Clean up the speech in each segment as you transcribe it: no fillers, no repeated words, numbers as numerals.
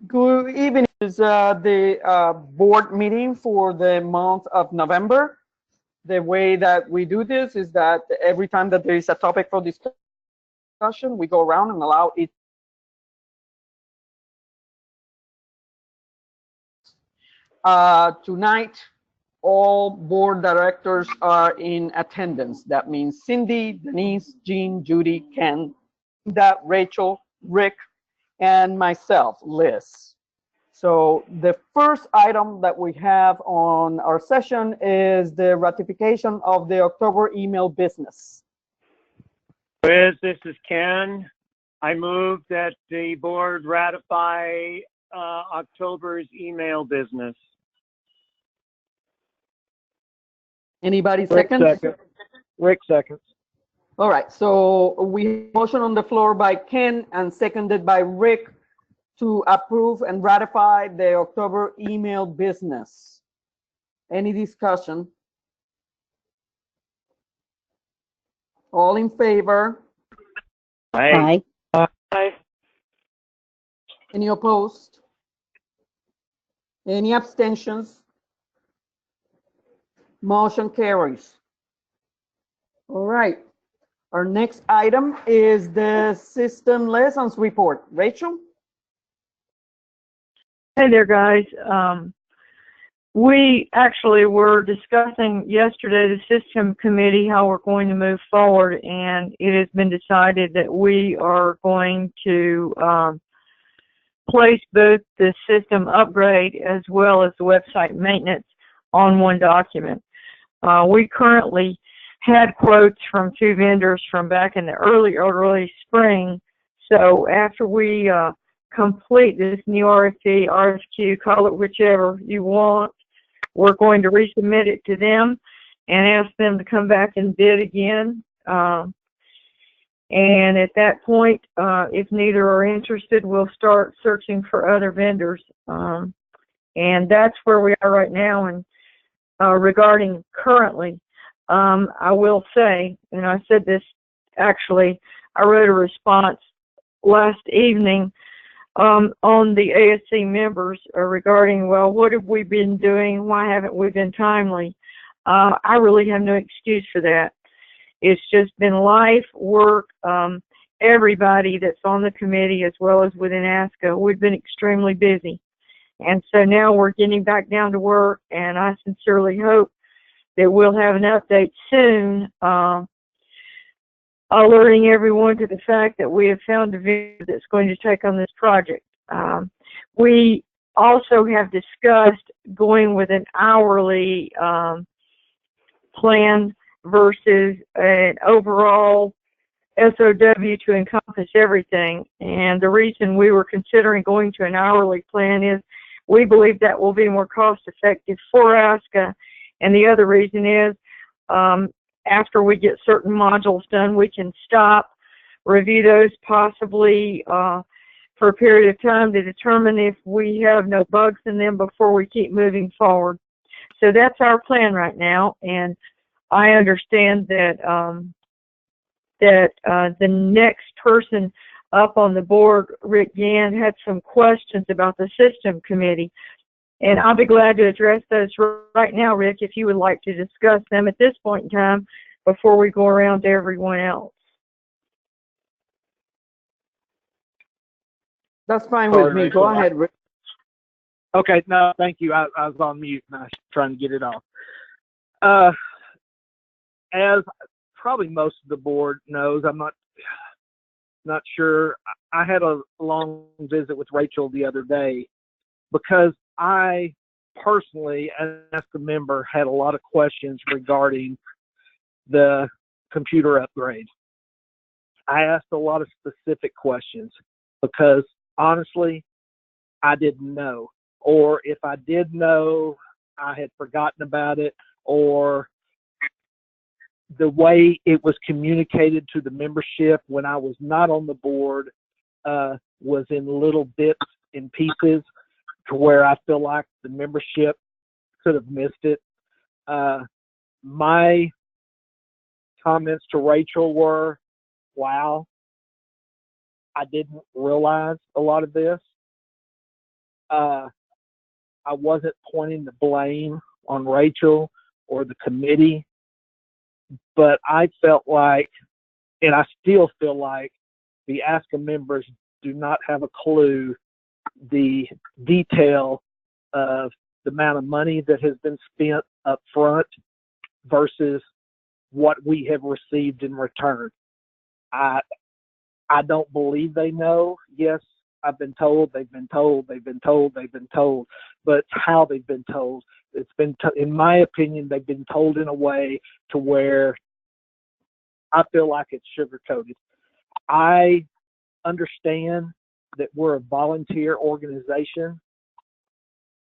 Good evening. This is the board meeting for the month of November. The way that we do this is that every time that there is a topic for discussion, we go around and allow it. Tonight, all board directors are in attendance. That means Cindy, Denise, Jean, Judy, Ken, Rachel, Rick, and myself, Liz. So the first item that we have on our session is the ratification of the October email business. Liz, this is Ken. I move that the board ratify October's email business. Anybody second? Rick seconds. All right, so we have a motion on the floor by Ken and seconded by Rick to approve and ratify the October email business. Any discussion? All in favor? Aye. Aye. Any opposed? Any abstentions? Motion carries. All right. Our next item is the system lessons report. Rachel? Hey there, guys. We actually were discussing yesterday, the system committee, how we're going to move forward, and it has been decided that we are going to place both the system upgrade as well as the website maintenance on one document. We currently had quotes from two vendors from back in the early spring. So after we complete this new RFP, RFQ, call it whichever you want, we're going to resubmit it to them and ask them to come back and bid again. And at that point, if neither are interested, we'll start searching for other vendors. And that's where we are right now. And regarding currently, I will say, and I said this actually, I wrote a response last evening on the ASC members regarding, well, what have we been doing? Why haven't we been timely? I really have no excuse for that. It's just been life, work, everybody that's on the committee as well as within ASCA, we've been extremely busy. And so now we're getting back down to work, and I sincerely hope that we'll have an update soon, alerting everyone to the fact that we have found a vendor that's going to take on this project. We also have discussed going with an hourly plan versus an overall SOW to encompass everything. And the reason we were considering going to an hourly plan is we believe that will be more cost effective for ASCA. And the other reason is after we get certain modules done, we can stop, review those possibly for a period of time to determine if we have no bugs in them before we keep moving forward. So that's our plan right now. And I understand that the next person up on the board, Rick Gann, had some questions about the system committee. And I'll be glad to address those right now, Rick, if you would like to discuss them at this point in time before we go around to everyone else. That's fine with me. Go ahead, Rick. Okay, no, thank you. I was on mute and I was trying to get it off. As probably most of the board knows, I'm not sure. I had a long visit with Rachel the other day because I personally, as a member, had a lot of questions regarding the computer upgrade. I asked a lot of specific questions because honestly, I didn't know. Or if I did know, I had forgotten about it, or the way it was communicated to the membership when I was not on the board was in little bits and pieces to where I feel like the membership could have missed it. My comments to Rachel were, wow, I didn't realize a lot of this. I wasn't pointing the blame on Rachel or the committee, but I felt like, and I still feel like, the ASCA members do not have a clue the detail of the amount of money that has been spent up front versus what we have received in return. I don't believe they know. Yes, I've been told, they've been told, they've been told, they've been told, but how they've been told. It's been, in my opinion, they've been told in a way to where I feel like it's sugar-coated. I understand that we're a volunteer organization,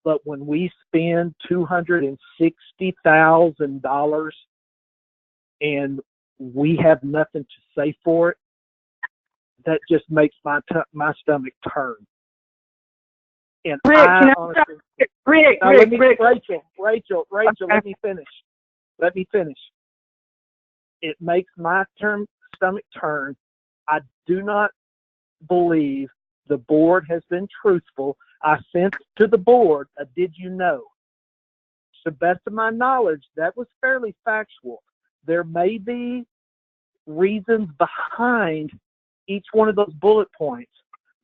but when we spend $260,000 and we have nothing to say for it, that just makes my stomach turn. And Rick, Rick, Rachel, okay. Let me finish. It makes my stomach turn. I do not believe the board has been truthful. I sent to the board a did you know. To the best of my knowledge, that was fairly factual. There may be reasons behind each one of those bullet points,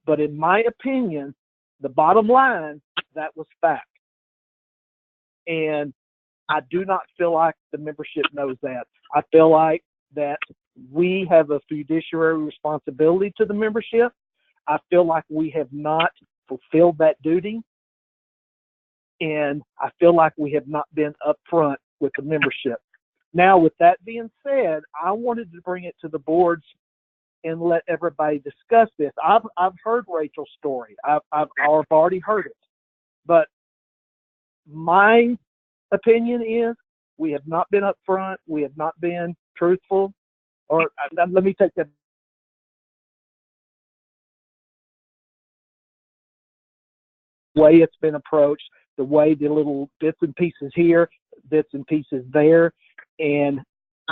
but in my opinion, the bottom line, that was fact. And I do not feel like the membership knows that. I feel like that we have a fiduciary responsibility to the membership. I feel like we have not fulfilled that duty. And I feel like we have not been upfront with the membership. Now, with that being said, I wanted to bring it to the boards and let everybody discuss this. I've heard Rachel's story. I've already heard it. But my opinion is we have not been upfront. We have not been truthful. Or let me take that. The way it's been approached, the way the little bits and pieces here, bits and pieces there. And,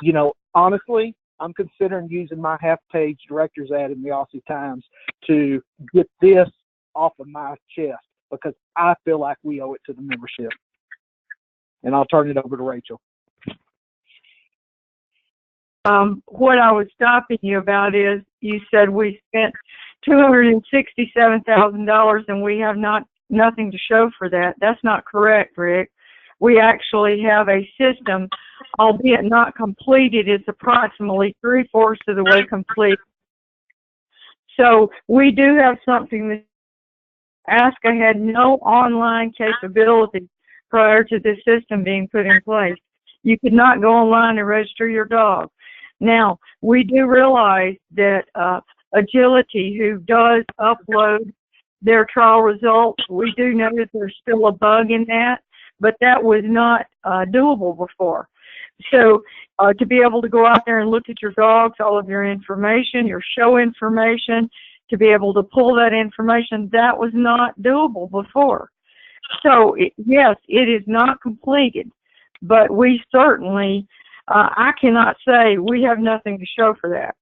you know, honestly, I'm considering using my half-page director's ad in the Aussie Times to get this off of my chest because I feel like we owe it to the membership. And I'll turn it over to Rachel. What I was stopping you about is you said we spent $267,000 and we have nothing to show for that. That's not correct, Rick. We actually have a system, albeit not completed. It's approximately 3/4 of the way complete. So we do have something that ASCA had no online capability prior to this system being put in place. You could not go online and register your dog. Now, we do realize that Agility, who does upload their trial results, we do know that there's still a bug in that, but that was not doable before. So to be able to go out there and look at your dogs, all of your information, your show information, to be able to pull that information, that was not doable before. So yes, it is not completed, but we certainly, I cannot say we have nothing to show for that.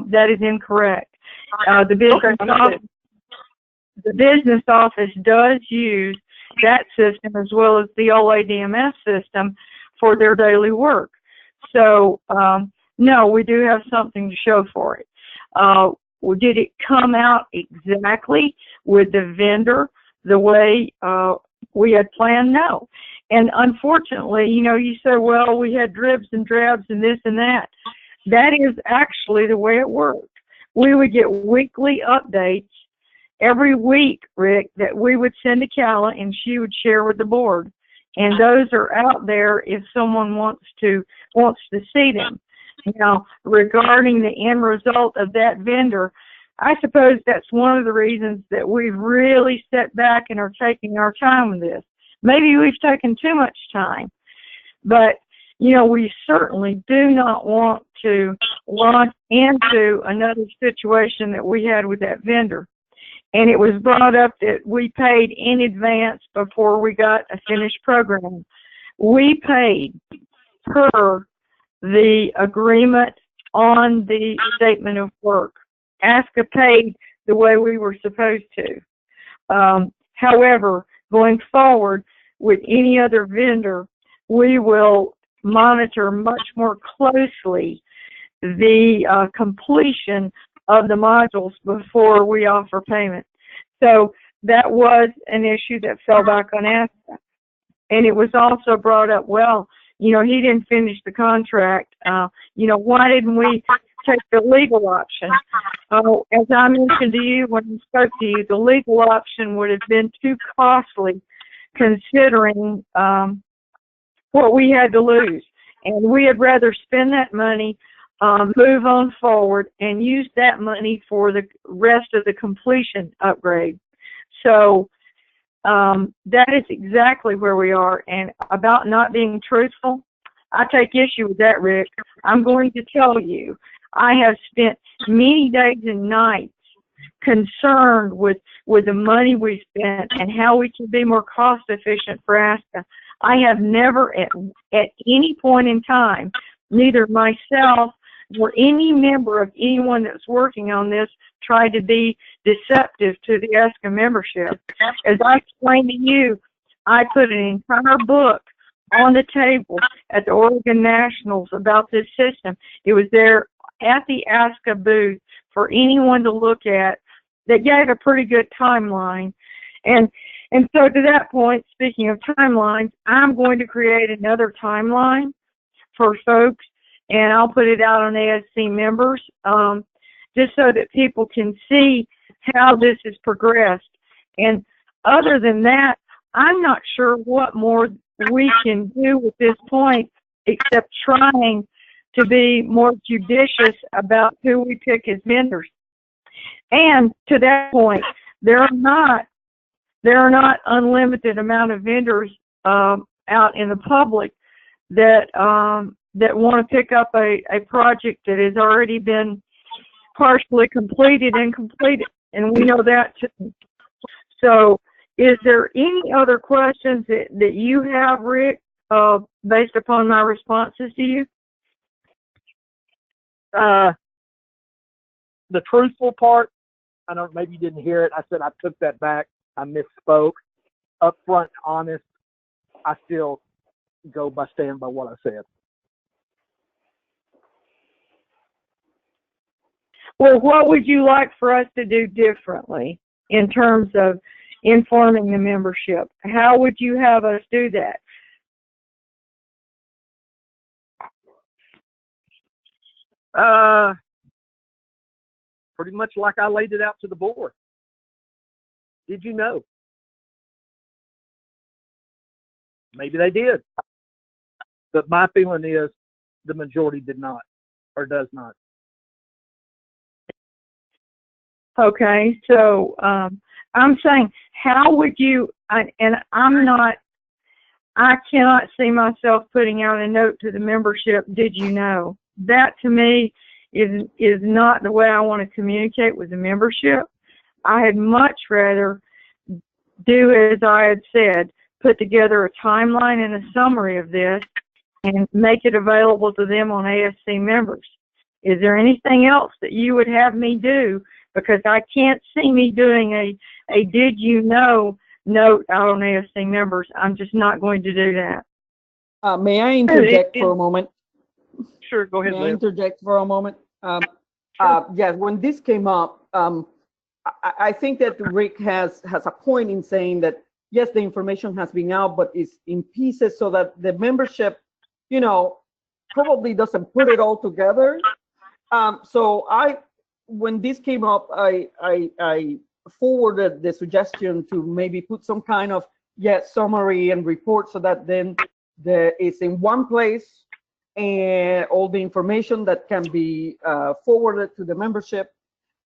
That is incorrect. The business office does use that system as well as the OADMS system for their daily work. So, no, we do have something to show for it. Did it come out exactly with the vendor the way we had planned? No. And unfortunately, you know, you say, well, we had dribs and drabs and this and that. That is actually the way it worked. We would get weekly updates every week, Rick, that we would send to Calla and she would share with the board. And those are out there if someone wants to see them. Now, regarding the end result of that vendor, I suppose that's one of the reasons that we've really stepped back and are taking our time with this. Maybe we've taken too much time, but, you know, we certainly do not want to launch into another situation that we had with that vendor. And it was brought up that we paid in advance before we got a finished program. We paid per the agreement on the statement of work. ASCA paid the way we were supposed to. However, going forward with any other vendor, we will monitor much more closely the completion of the modules before we offer payment. So that was an issue that fell back on ASCA. And it was also brought up, well, you know, he didn't finish the contract. You know, why didn't we take the legal option? As I mentioned to you when I spoke to you, the legal option would have been too costly considering what we had to lose. And we had rather spend that money, move on forward, and use that money for the rest of the completion upgrade. So that is exactly where we are. And about not being truthful, I take issue with that, Rick. I'm going to tell you, I have spent many days and nights concerned with the money we spent and how we can be more cost efficient for ASCA. I have never at any point in time, neither myself nor any member of anyone that's working on this tried to be deceptive to the ASCA membership. As I explained to you, I put an entire book on the table at the Oregon Nationals about this system. It was there at the ASCA booth for anyone to look at that gave a pretty good timeline. And so to that point, speaking of timelines, I'm going to create another timeline for folks, and I'll put it out on ASC members, just so that people can see how this has progressed. And other than that, I'm not sure what more we can do at this point except trying to be more judicious about who we pick as vendors. And to that point, there are not unlimited amount of vendors out in the public that want to pick up a project that has already been partially completed and completed, and we know that too. So is there any other questions that you have, Rick, based upon my responses to you? The truthful part, I don't, maybe you didn't hear it. I said I took that back. I misspoke. Upfront, honest, I still stand by what I said. Well, what would you like for us to do differently in terms of informing the membership? How would you have us do that? Pretty much like I laid it out to the board. Did you know? Maybe they did. But my feeling is the majority did not, or does not. Okay, so I'm saying, how would you, and I cannot see myself putting out a note to the membership, did you know? That to me is not the way I want to communicate with the membership. I had much rather do as I had said, put together a timeline and a summary of this and make it available to them on ASC members. Is there anything else that you would have me do? Because I can't see me doing a did you know note out on ASC members. I'm just not going to do that. May I interject for a moment? Sure, go ahead, May I Liz. interject for a moment? Yes, when this came up, I think that Rick has a point in saying that, yes, the information has been out, but it's in pieces so that the membership, you know, probably doesn't put it all together. So when this came up, I forwarded the suggestion to maybe put some kind of summary and report so that then it's in one place and all the information that can be forwarded to the membership,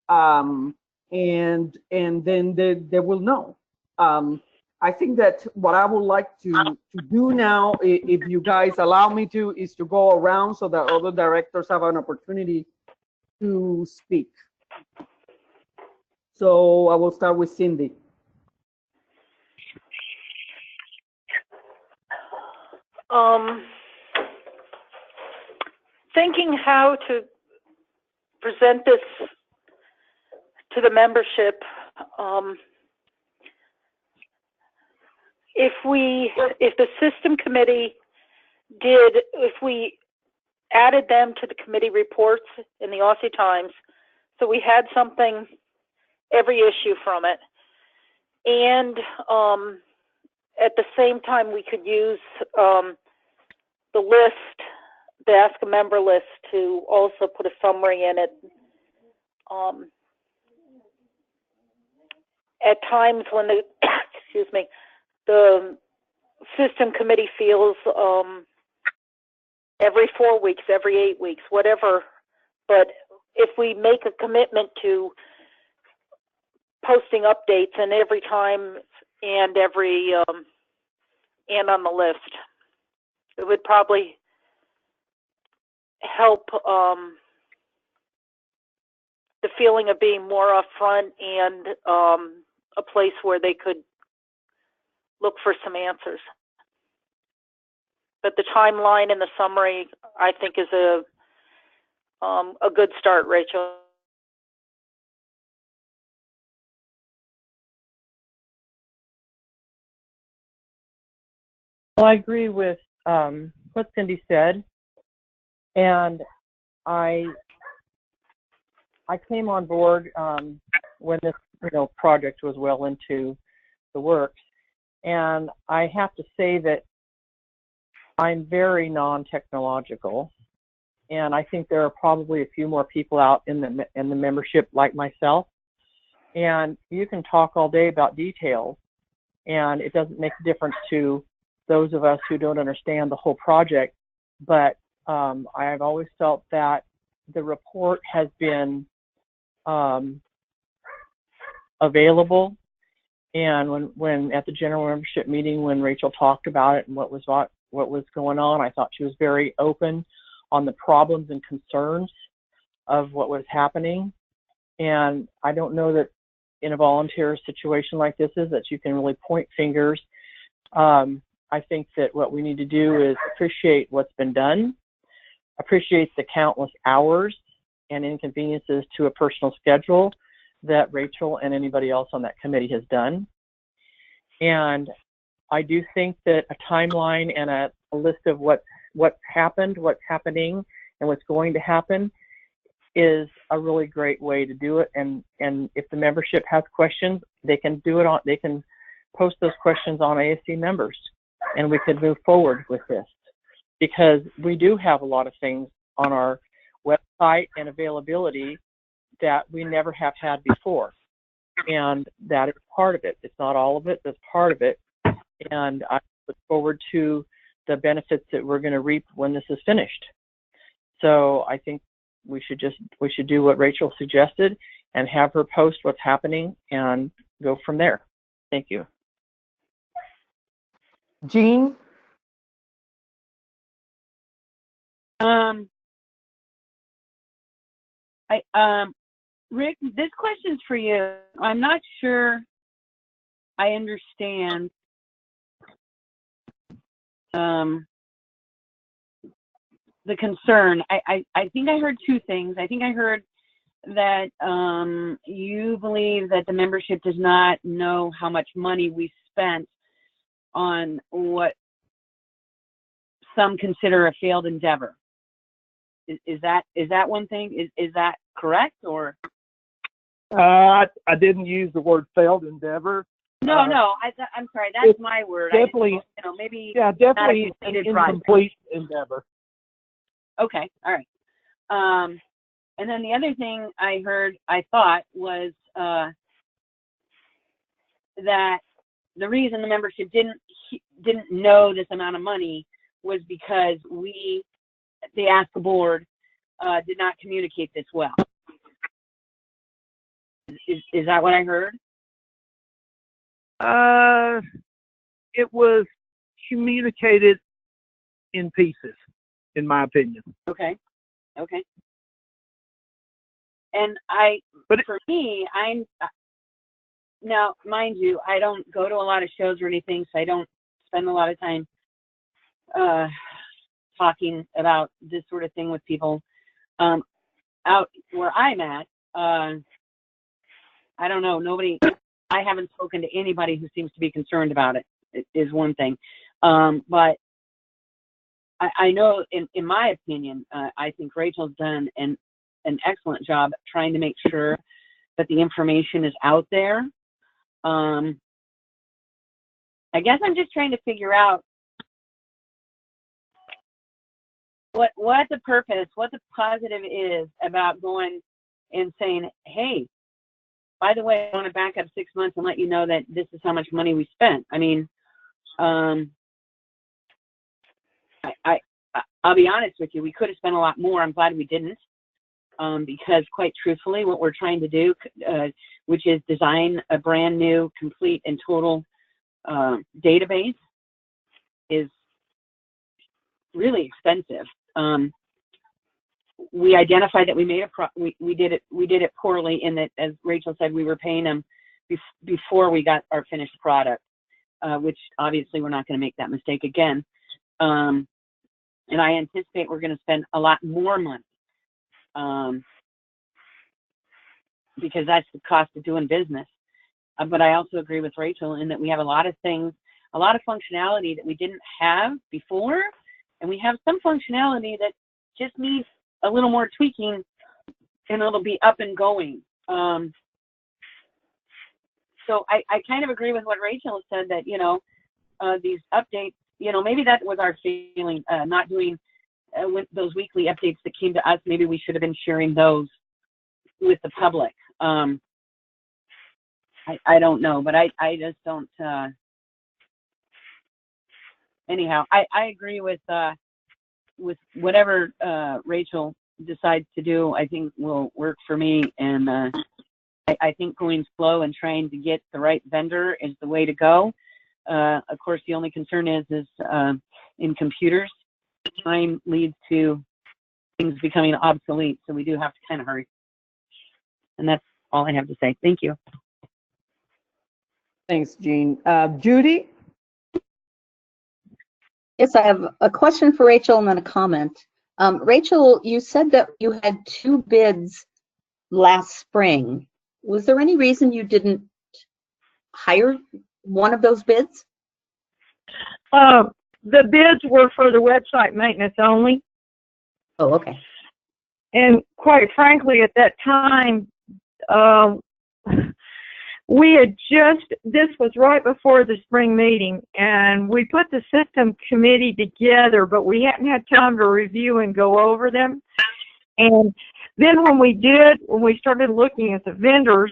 and then they will know. I think that what I would like to do now, if you guys allow me to, is to go around so that other directors have an opportunity to speak. So I will start with Cindy. Thinking how to present this to the membership, if the system committee if we added them to the committee reports in the Aussie Times, so we had something, every issue from it, and at the same time we could use the list, the Ask a Member list, to also put a summary in it. At times when the excuse me, the system committee feels every 4 weeks, every 8 weeks, whatever. But if we make a commitment to posting updates and every time and every and on the list, it would probably help the feeling of being more upfront and a place where they could look for some answers. But the timeline and the summary, I think, is a good start, Rachel. Well, I agree with what Cindy said, and I came on board when this project was well into the works, and I have to say that I'm very non-technological, and I think there are probably a few more people out in the membership like myself, and you can talk all day about details, and it doesn't make a difference to those of us who don't understand the whole project. But I've always felt that the report has been available, and when at the general membership meeting, when Rachel talked about it and what was going on, I thought she was very open on the problems and concerns of what was happening. And I don't know that in a volunteer situation like this is that you can really point fingers. I think that what we need to do is appreciate what's been done, appreciate the countless hours and inconveniences to a personal schedule that Rachel and anybody else on that committee has done. And I do think that a timeline and a list of what's happened, what's happening, and what's going to happen is a really great way to do it. And if the membership has questions, they can post those questions on ASC members, and we could move forward with this, because we do have a lot of things on our website and availability that we never have had before, and that is part of it. It's not all of it, that's part of it. And I look forward to the benefits that we're going to reap when this is finished. So I think we should do what Rachel suggested and have her post what's happening and go from there. Thank you. Jean? Rick, this question's for you. I'm not sure I understand the concern. I think I heard two things. I think I heard that you believe that the membership does not know how much money we spent on what some consider a failed endeavor. Is that one thing? Is that correct, or? I didn't use the word failed endeavor. No, I'm sorry. That's my word. Definitely, maybe. Yeah, definitely an incomplete endeavor. Okay, all right. And then the other thing I thought was that the reason the membership didn't know this amount of money was because the ASCA board, did not communicate this well. Is that what I heard? It was communicated in pieces, in my opinion. Okay. And for me, now, mind you, I don't go to a lot of shows or anything, so I don't spend a lot of time talking about this sort of thing with people. Out where I'm at, I don't know, I haven't spoken to anybody who seems to be concerned about it. is one thing. But I know, in my opinion, I think Rachel's done an excellent job trying to make sure that the information is out there. I guess I'm just trying to figure out what the purpose, what the positive is about going and saying, hey, by the way, I want to back up 6 months and let you know that this is how much money we spent. I mean, I'll be honest with you, we could have spent a lot more. I'm glad we didn't, because quite truthfully, what we're trying to do, which is design a brand new, complete and total database, is really expensive. We identified that we made we did it poorly in that, as Rachel said, we were paying them before we got our finished product, which obviously we're not going to make that mistake again. And I anticipate we're going to spend a lot more money, because that's the cost of doing business. But I also agree with Rachel in that we have a lot of things, a lot of functionality that we didn't have before, and we have some functionality that just needs a little more tweaking, and it'll be up and going. So I kind of agree with what Rachel said, that, you know, these updates, you know, maybe that was our feeling, not doing with those weekly updates that came to us. Maybe we should have been sharing those with the public. I don't know, but I just don't. Anyhow, I agree with whatever Rachel decides to do. I think will work for me, and I think going slow and trying to get the right vendor is the way to go. Of course, the only concern is in computers, time leads to things becoming obsolete, so we do have to kind of hurry. And that's all I have to say. Thank you. Thanks, Jean. Judy? Yes, I have a question for Rachel and then a comment. Rachel, you said that you had 2 bids last spring. Was there any reason you didn't hire one of those bids? The bids were for the website maintenance only. Oh, okay. And quite frankly, at that time, we had this was right before the spring meeting, and we put the system committee together, but we hadn't had time to review and go over them. And then when we started looking at the vendors,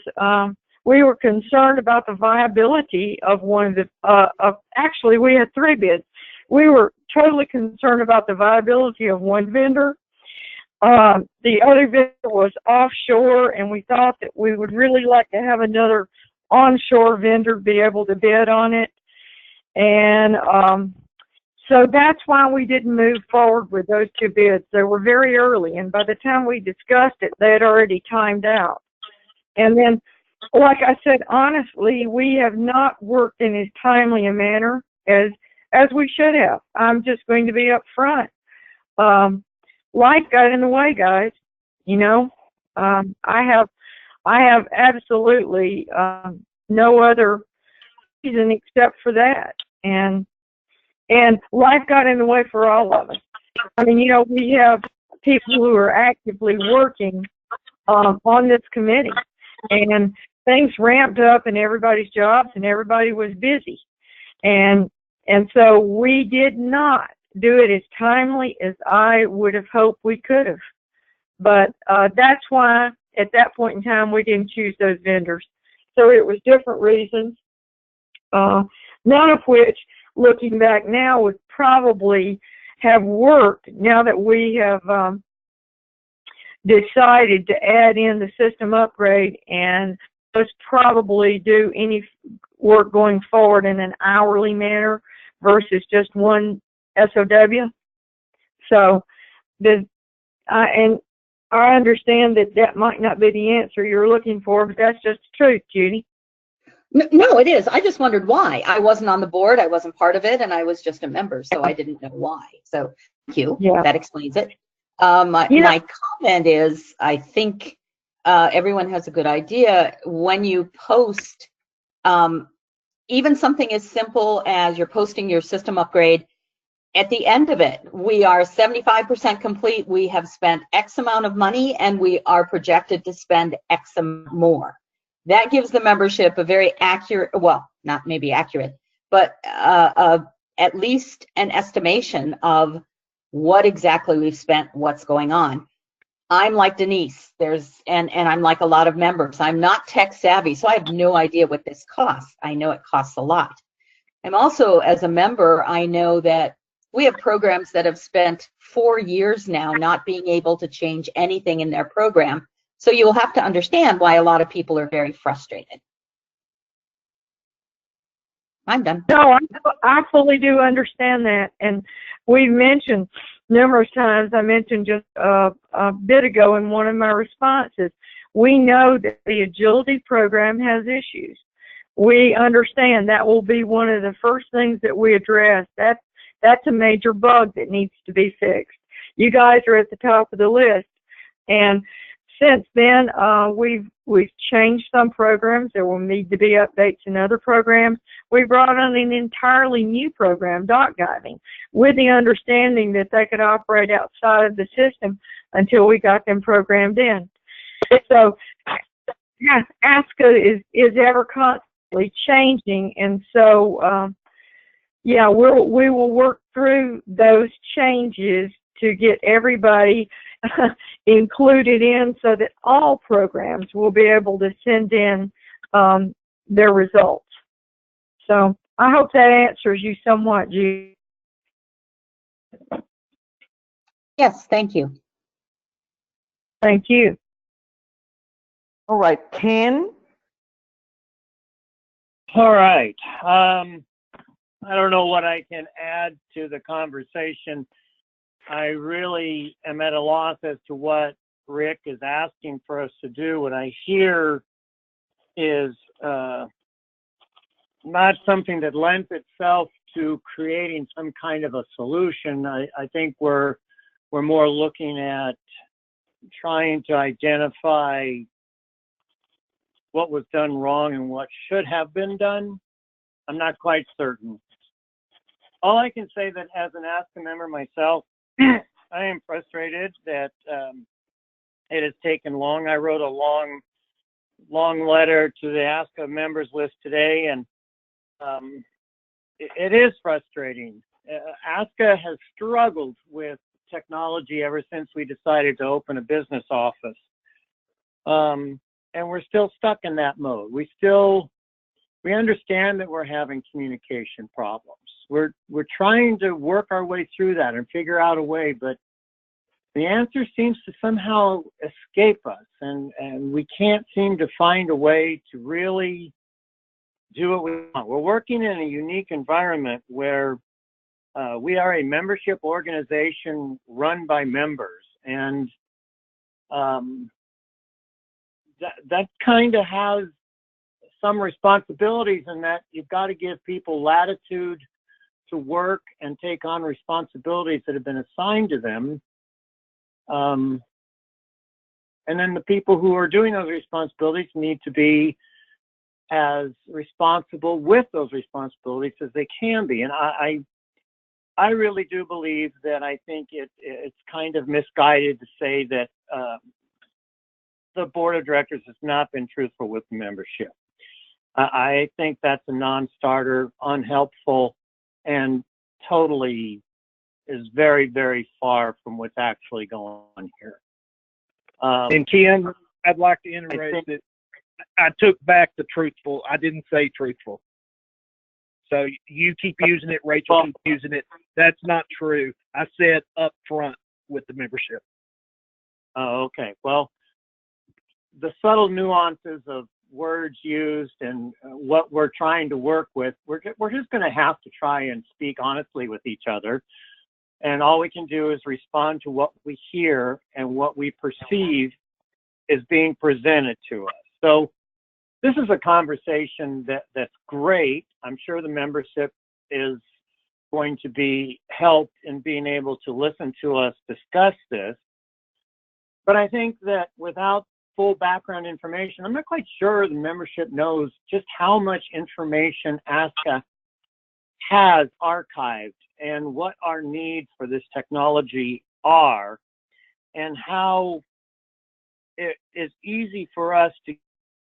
we were concerned about the viability of one of the, actually we had 3 bids. We were totally concerned about the viability of one vendor. The other vendor was offshore, and we thought that we would really like to have another onshore vendor be able to bid on it. And so that's why we didn't move forward with those 2 bids. They were very early, and by the time we discussed it, they had already timed out. And then, like I said, honestly, we have not worked in as timely a manner as we should have. I'm just going to be up front. Life got in the way, guys. You know, I have absolutely no other reason except for that. And life got in the way for all of us. I mean, you know, we have people who are actively working on this committee, and things ramped up in everybody's jobs, and everybody was busy. And so we did not do it as timely as I would have hoped we could have. But that's why at that point in time we didn't choose those vendors. So it was different reasons, none of which, looking back now, would probably have worked now that we have decided to add in the system upgrade and just probably do any work going forward in an hourly manner versus just one SOW. So, and I understand that might not be the answer you're looking for, but that's just the truth, Judy. No, it is. I just wondered why. I wasn't on the board, I wasn't part of it, and I was just a member, so I didn't know why. So thank you. Yeah. That explains it. My comment is, I think everyone has a good idea. When you post even something as simple as you're posting your system upgrade, at the end of it, we are 75% complete. We have spent X amount of money and we are projected to spend X amount more. That gives the membership a very accurate, well, not maybe accurate, but at least an estimation of what exactly we've spent, what's going on. I'm like Denise, and I'm like a lot of members. I'm not tech savvy, so I have no idea what this costs. I know it costs a lot. I'm also, as a member, I know that we have programs that have spent 4 years now not being able to change anything in their program. So you'll have to understand why a lot of people are very frustrated. I'm done. No, I fully do understand that. And we mentioned numerous times, I mentioned just a bit ago in one of my responses, we know that the agility program has issues. We understand that will be one of the first things that we address. That's a major bug that needs to be fixed. You guys are at the top of the list. And since then, we've changed some programs. There will need to be updates in other programs. We brought on an entirely new program, Doc Guiding, with the understanding that they could operate outside of the system until we got them programmed in. So, yeah, ASCA is ever constantly changing, and so yeah, we will work through those changes to get everybody included in so that all programs will be able to send in their results. So I hope that answers you somewhat, G. Yes, thank you. Thank you. All right, Ken? All right. I don't know what I can add to the conversation. I really am at a loss as to what Rick is asking for us to do. What I hear is not something that lends itself to creating some kind of a solution. I think we're more looking at trying to identify what was done wrong and what should have been done. I'm not quite certain. All I can say that as an ASCA member myself, I am frustrated that it has taken long. I wrote a long letter to the ASCA members list today, and it is frustrating. ASCA has struggled with technology ever since we decided to open a business office. And we're still stuck in that mode. We understand that we're having communication problems. We're trying to work our way through that and figure out a way, but the answer seems to somehow escape us, and we can't seem to find a way to really do what we want. We're working in a unique environment where we are a membership organization run by members, and that kind of has some responsibilities in that you've got to give people latitude to work and take on responsibilities that have been assigned to them. And then the people who are doing those responsibilities need to be as responsible with those responsibilities as they can be. And I really do believe that I think it's kind of misguided to say that the board of directors has not been truthful with the membership. I think that's a non-starter, unhelpful, and totally is very, very far from what's actually going on here. And Ken, I'd like to interrupt that I took back the truthful. I didn't say truthful. So you keep using it, Rachel keeps using it. That's not true. I said up front with the membership. Oh, okay. Well, the subtle nuances of words used and what we're trying to work with, we're just going to have to try and speak honestly with each other. And all we can do is respond to what we hear and what we perceive is being presented to us. So this is a conversation that's great. I'm sure the membership is going to be helped in being able to listen to us discuss this. But I think that without full background information. I'm not quite sure the membership knows just how much information ASCA has archived and what our needs for this technology are, and how it is easy for us to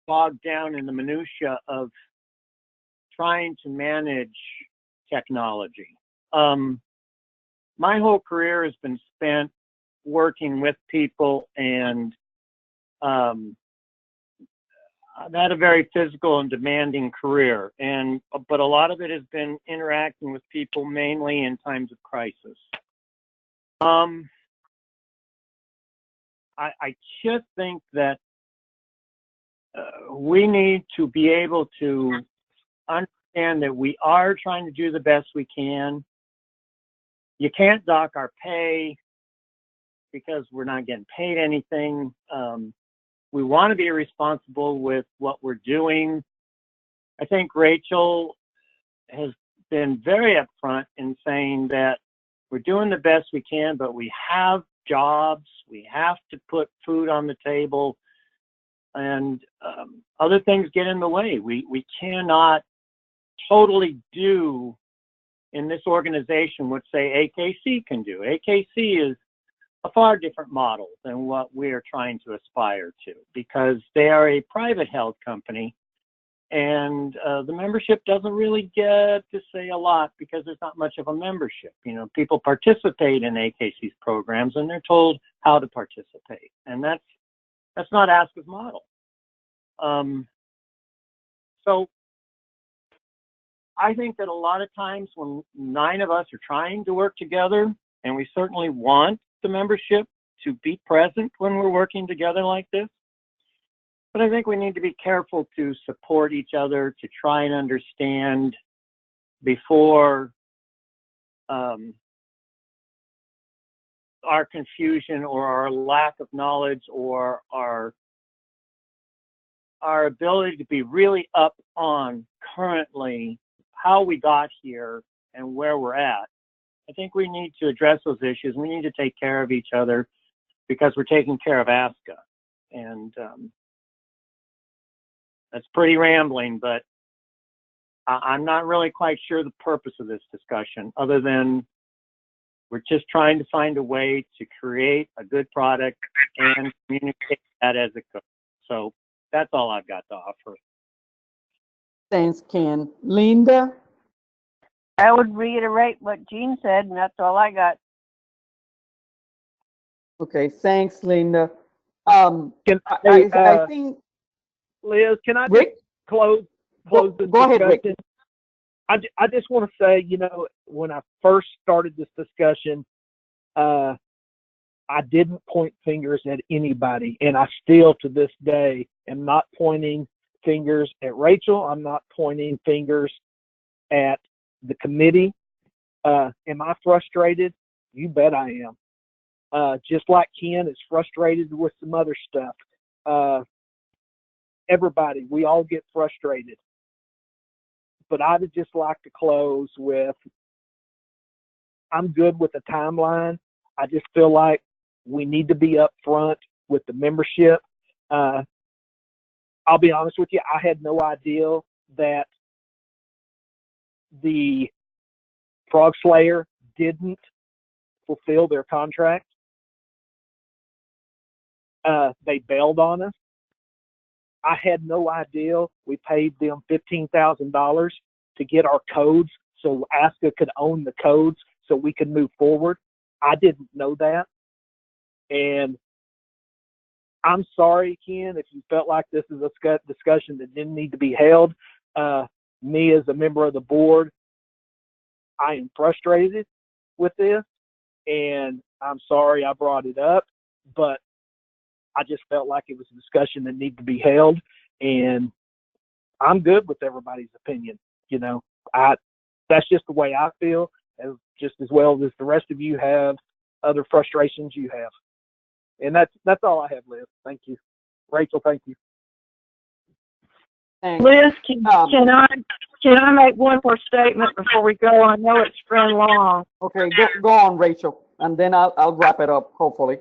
bog down in the minutia of trying to manage technology. My whole career has been spent working with people, and I've had a very physical and demanding career, but a lot of it has been interacting with people mainly in times of crisis. I just think that we need to be able to understand that we are trying to do the best we can. You can't dock our pay because we're not getting paid anything. We want to be responsible with what we're doing. I think Rachel has been very upfront in saying that we're doing the best we can, but we have jobs, we have to put food on the table, and other things get in the way. We cannot totally do in this organization what, say, AKC can do. AKC is a far different model than what we are trying to aspire to, because they are a private held company, and the membership doesn't really get to say a lot because there's not much of a membership. You know, people participate in AKC's programs and they're told how to participate, and that's not ASCA's model. So I think that a lot of times when 9 of us are trying to work together, and we certainly want the membership to be present when we're working together like this, but I think we need to be careful to support each other, to try and understand before our confusion or our lack of knowledge or our ability to be really up on currently how we got here and where we're at. I think we need to address those issues. We need to take care of each other because we're taking care of ASCA. And that's pretty rambling, but I'm not really quite sure the purpose of this discussion, other than we're just trying to find a way to create a good product and communicate that as it goes. So that's all I've got to offer. Thanks, Ken. Linda? I would reiterate what Jean said, and that's all I got. Okay, thanks, Linda. Can I think, Liz, can I just Rick? close Go this ahead, Rick. discussion? I just want to say, you know, when I first started this discussion, I didn't point fingers at anybody, and I still to this day am not pointing fingers at Rachel. I'm not pointing fingers at the committee. Am I frustrated? You bet I am. Just like Ken is frustrated with some other stuff. Everybody, we all get frustrated. But I'd just like to close with, I'm good with the timeline. I just feel like we need to be upfront with the membership. I'll be honest with you, I had no idea that the Frog Slayer didn't fulfill their contract. They bailed on us. I had no idea we paid them $15,000 to get our codes so ASCA could own the codes so we could move forward. I didn't know that. And I'm sorry, Ken, if you felt like this is a discussion that didn't need to be held. Me as a member of the board, I am frustrated with this, and I'm sorry I brought it up, but I just felt like it was a discussion that needed to be held, and I'm good with everybody's opinion. You know, that's just the way I feel, just as well as the rest of you have other frustrations you have. And that's all I have, Liz. Thank you. Rachel, thank you. Thanks. Liz, can I make one more statement before we go? I know it's run long. Okay, go on, Rachel, and then I'll wrap it up, hopefully.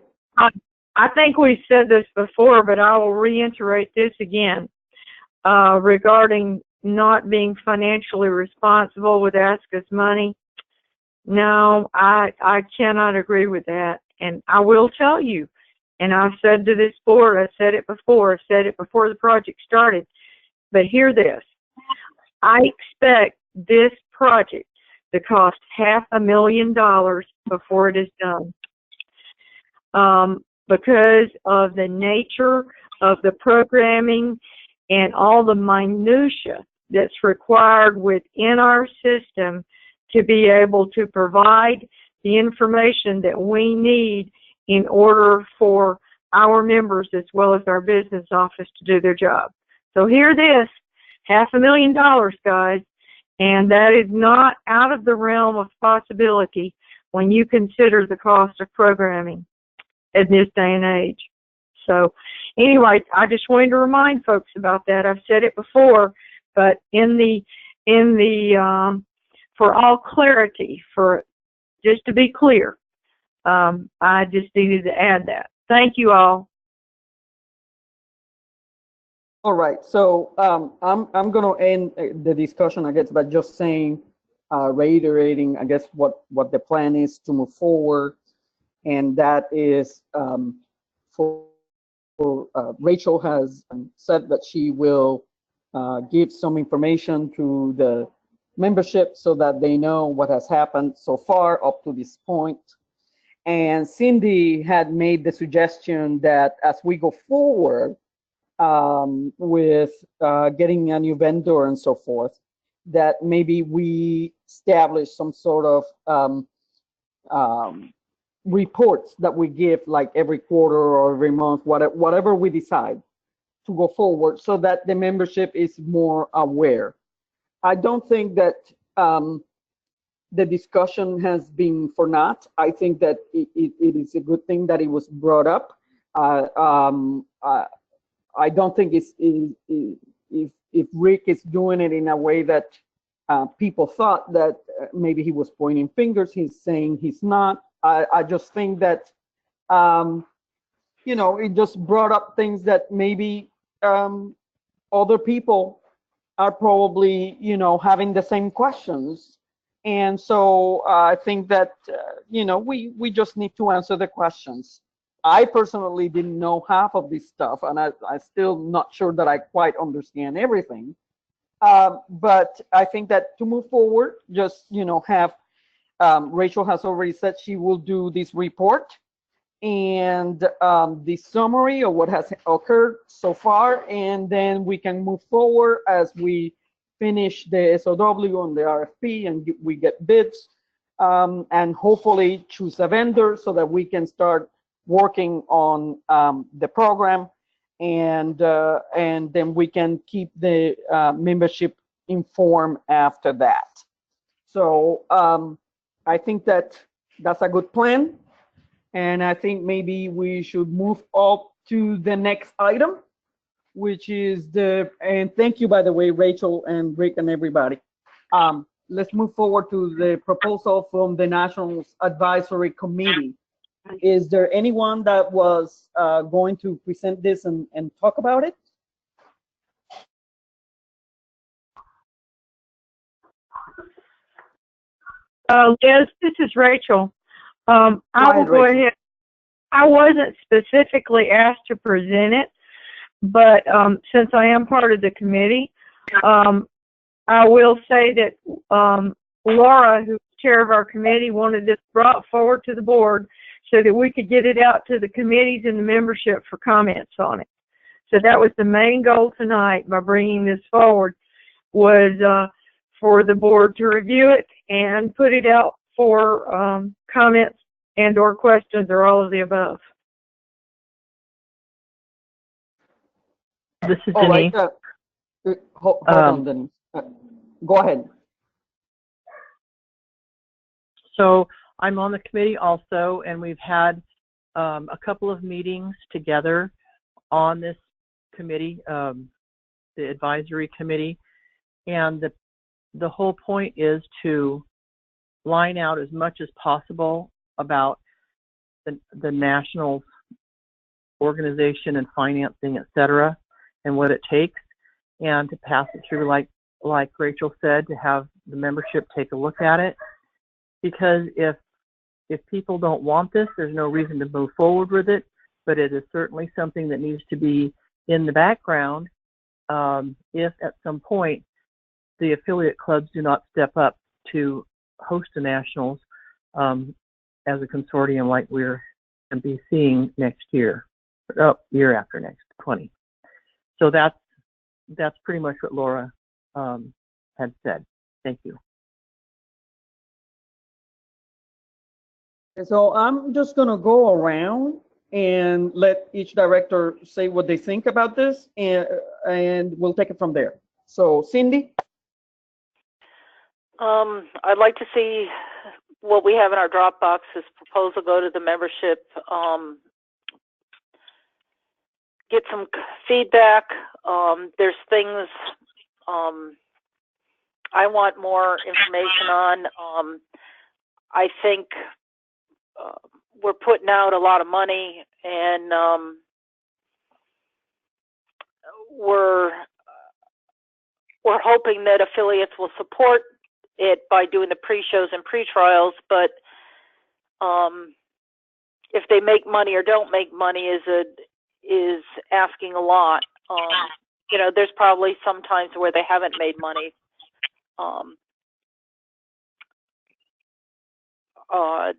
I think we said this before, but I will reiterate this again regarding not being financially responsible with ASCA's money. No, I cannot agree with that. And I will tell you, and I've said to this board, I said it before the project started, but hear this. I expect this project to cost $500,000 before it is done. Because of the nature of the programming and all the minutia that's required within our system to be able to provide the information that we need in order for our members as well as our business office to do their job. So hear this, $500,000, guys, and that is not out of the realm of possibility when you consider the cost of programming in this day and age. So anyway, I just wanted to remind folks about that. I've said it before, but for all clarity, just to be clear, I just needed to add that. Thank you all. All right, so I'm going to end the discussion, I guess, by just saying, reiterating, I guess, what the plan is to move forward, and that is Rachel has said that she will give some information to the membership so that they know what has happened so far up to this point. And Cindy had made the suggestion that as we go forward, with getting a new vendor and so forth, that maybe we establish some sort of reports that we give like every quarter or every month, whatever we decide to go forward, so that the membership is more aware. I don't think that the discussion has been for naught. I think that it is a good thing that it was brought up. I don't think if Rick is doing it in a way that people thought that maybe he was pointing fingers, he's saying he's not. I just think that, it just brought up things that maybe other people are probably, having the same questions. And so I think that, we just need to answer the questions. I personally didn't know half of this stuff, and I still not sure that I quite understand everything. But I think that to move forward, just, have, Rachel has already said she will do this report and the summary of what has occurred so far, and then we can move forward as we finish the SOW on the RFP and we get bids, and hopefully choose a vendor so that we can start working on the program, and then we can keep the membership informed after that. So I think that that's a good plan, and I think maybe we should move up to the next item, which is and thank you, by the way, Rachel and Rick and everybody. Let's move forward to the proposal from the National Advisory Committee. Is there anyone that was going to present this and talk about it? Liz, this is Rachel. I will go ahead. I wasn't specifically asked to present it, but since I am part of the committee, I will say that Laura, who's chair of our committee, wanted this brought forward to the board so that we could get it out to the committees and the membership for comments on it. So that was the main goal tonight by bringing this forward, was for the board to review it and put it out for comments and or questions or all of the above. This is All Denise. Right, hold on, Denise. Go ahead. So I'm on the committee also, and we've had a couple of meetings together on this committee, the advisory committee, and the whole point is to line out as much as possible about the national organization and financing, et cetera, and what it takes, and to pass it through, like Rachel said, to have the membership take a look at it. Because if people don't want this, there's no reason to move forward with it, but it is certainly something that needs to be in the background if at some point the affiliate clubs do not step up to host the nationals as a consortium like we're going to be seeing next year, year after next, 20. So that's pretty much what Laura had said. Thank you. So I'm just going to go around and let each director say what they think about this, and we'll take it from there. So Cindy? I'd like to see what we have in our Dropbox, this proposal go to the membership, get some feedback. There's things I want more information on. I think we're putting out a lot of money, and we're hoping that affiliates will support it by doing the pre-shows and pre-trials, but if they make money or don't make money is asking a lot. You know, there's probably some times where they haven't made money.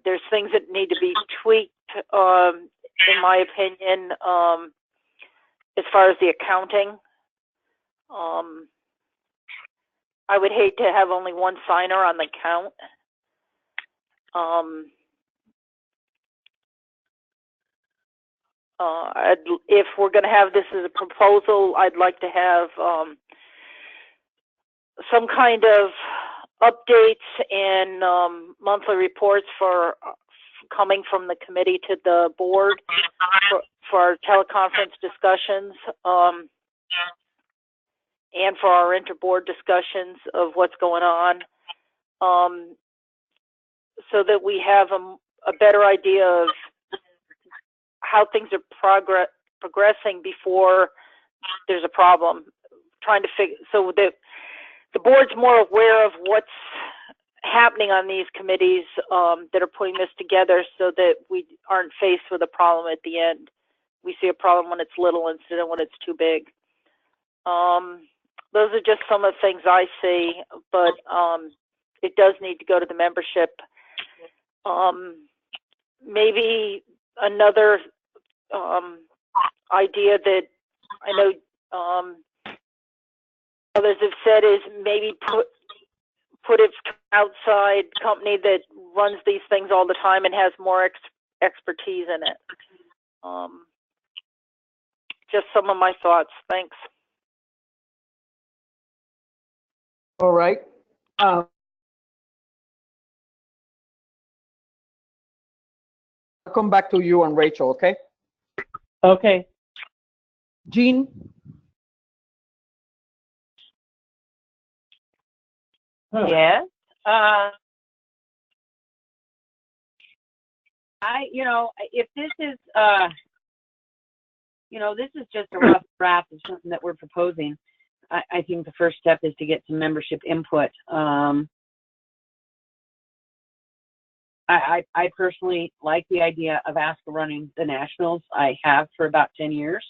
There's things that need to be tweaked, in my opinion, as far as the accounting. I would hate to have only one signer on the count. If we're going to have this as a proposal, I'd like to have some kind of updates and monthly reports for coming from the committee to the board for our teleconference discussions, and for our interboard discussions of what's going on, so that we have a better idea of how things are progressing before there's a problem. Trying to figure so that the board's more aware of what's happening on these committees that are putting this together, so that we aren't faced with a problem at the end. We see a problem when it's little instead of when it's too big. Those are just some of the things I see, but it does need to go to the membership. Maybe another idea that I know others have said is maybe put it outside company that runs these things all the time and has more expertise in it. Just some of my thoughts. Thanks. All right. I'll come back to you and Rachel, okay? Okay. Jean? Yes. If this is, this is just a rough draft of something that we're proposing. I think the first step is to get some membership input. I personally like the idea of ASCA running the nationals. I have for about 10 years.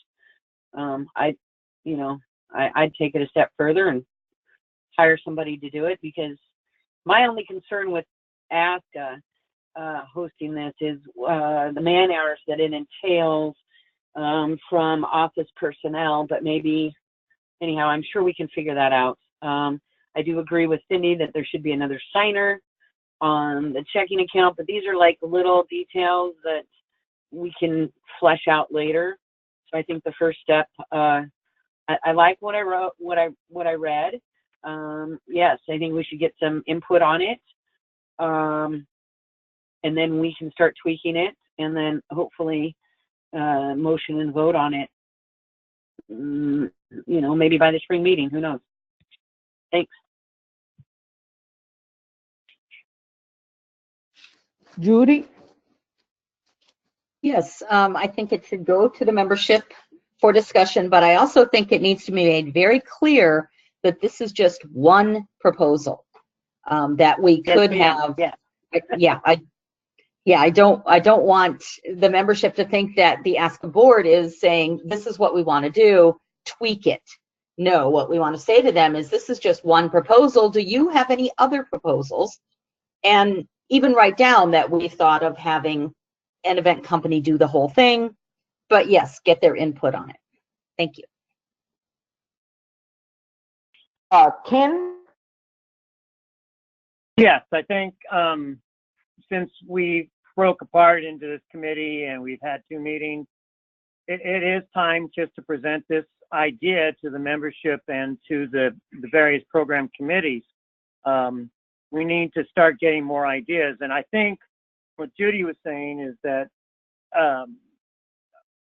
I'd take it a step further and hire somebody to do it, because my only concern with ASCA hosting this is the man hours that it entails from office personnel, but anyhow, I'm sure we can figure that out. I do agree with Cindy that there should be another signer on the checking account, but these are like little details that we can flesh out later. So I think the first step, I like what I wrote, what I read. Yes, I think we should get some input on it, and then we can start tweaking it, and then hopefully motion and vote on it. Maybe by the spring meeting. Who knows? Thanks. Judy? Yes, I think it should go to the membership for discussion, but I also think it needs to be made very clear that this is just one proposal, that we Yes, could ma'am. have. Yeah. I don't want the membership to think that the ASCA board is saying, this is what we want to do, tweak it. No, what we want to say to them is, this is just one proposal. Do you have any other proposals? And even write down that we thought of having an event company do the whole thing, but yes, get their input on it. Thank you. Ken? Yes, I think since we broke apart into this committee and we've had 2 meetings, it is time just to present this idea to the membership and to the various program committees. We need to start getting more ideas. And I think what Judy was saying is that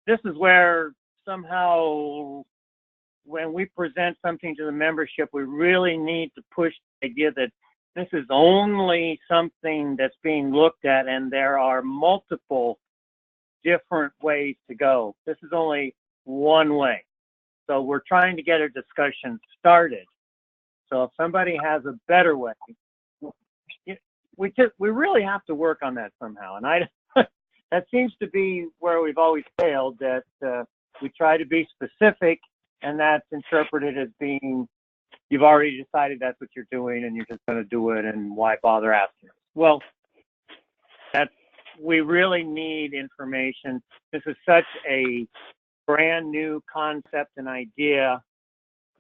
this is where somehow when we present something to the membership, we really need to push the idea that this is only something that's being looked at and there are multiple different ways to go. This is only one way. So we're trying to get a discussion started. So if somebody has a better way, we really have to work on that somehow. And that seems to be where we've always failed, that we try to be specific and that's interpreted as being, you've already decided that's what you're doing and you're just going to do it, and why bother asking? Well, we really need information. This is such a brand new concept and idea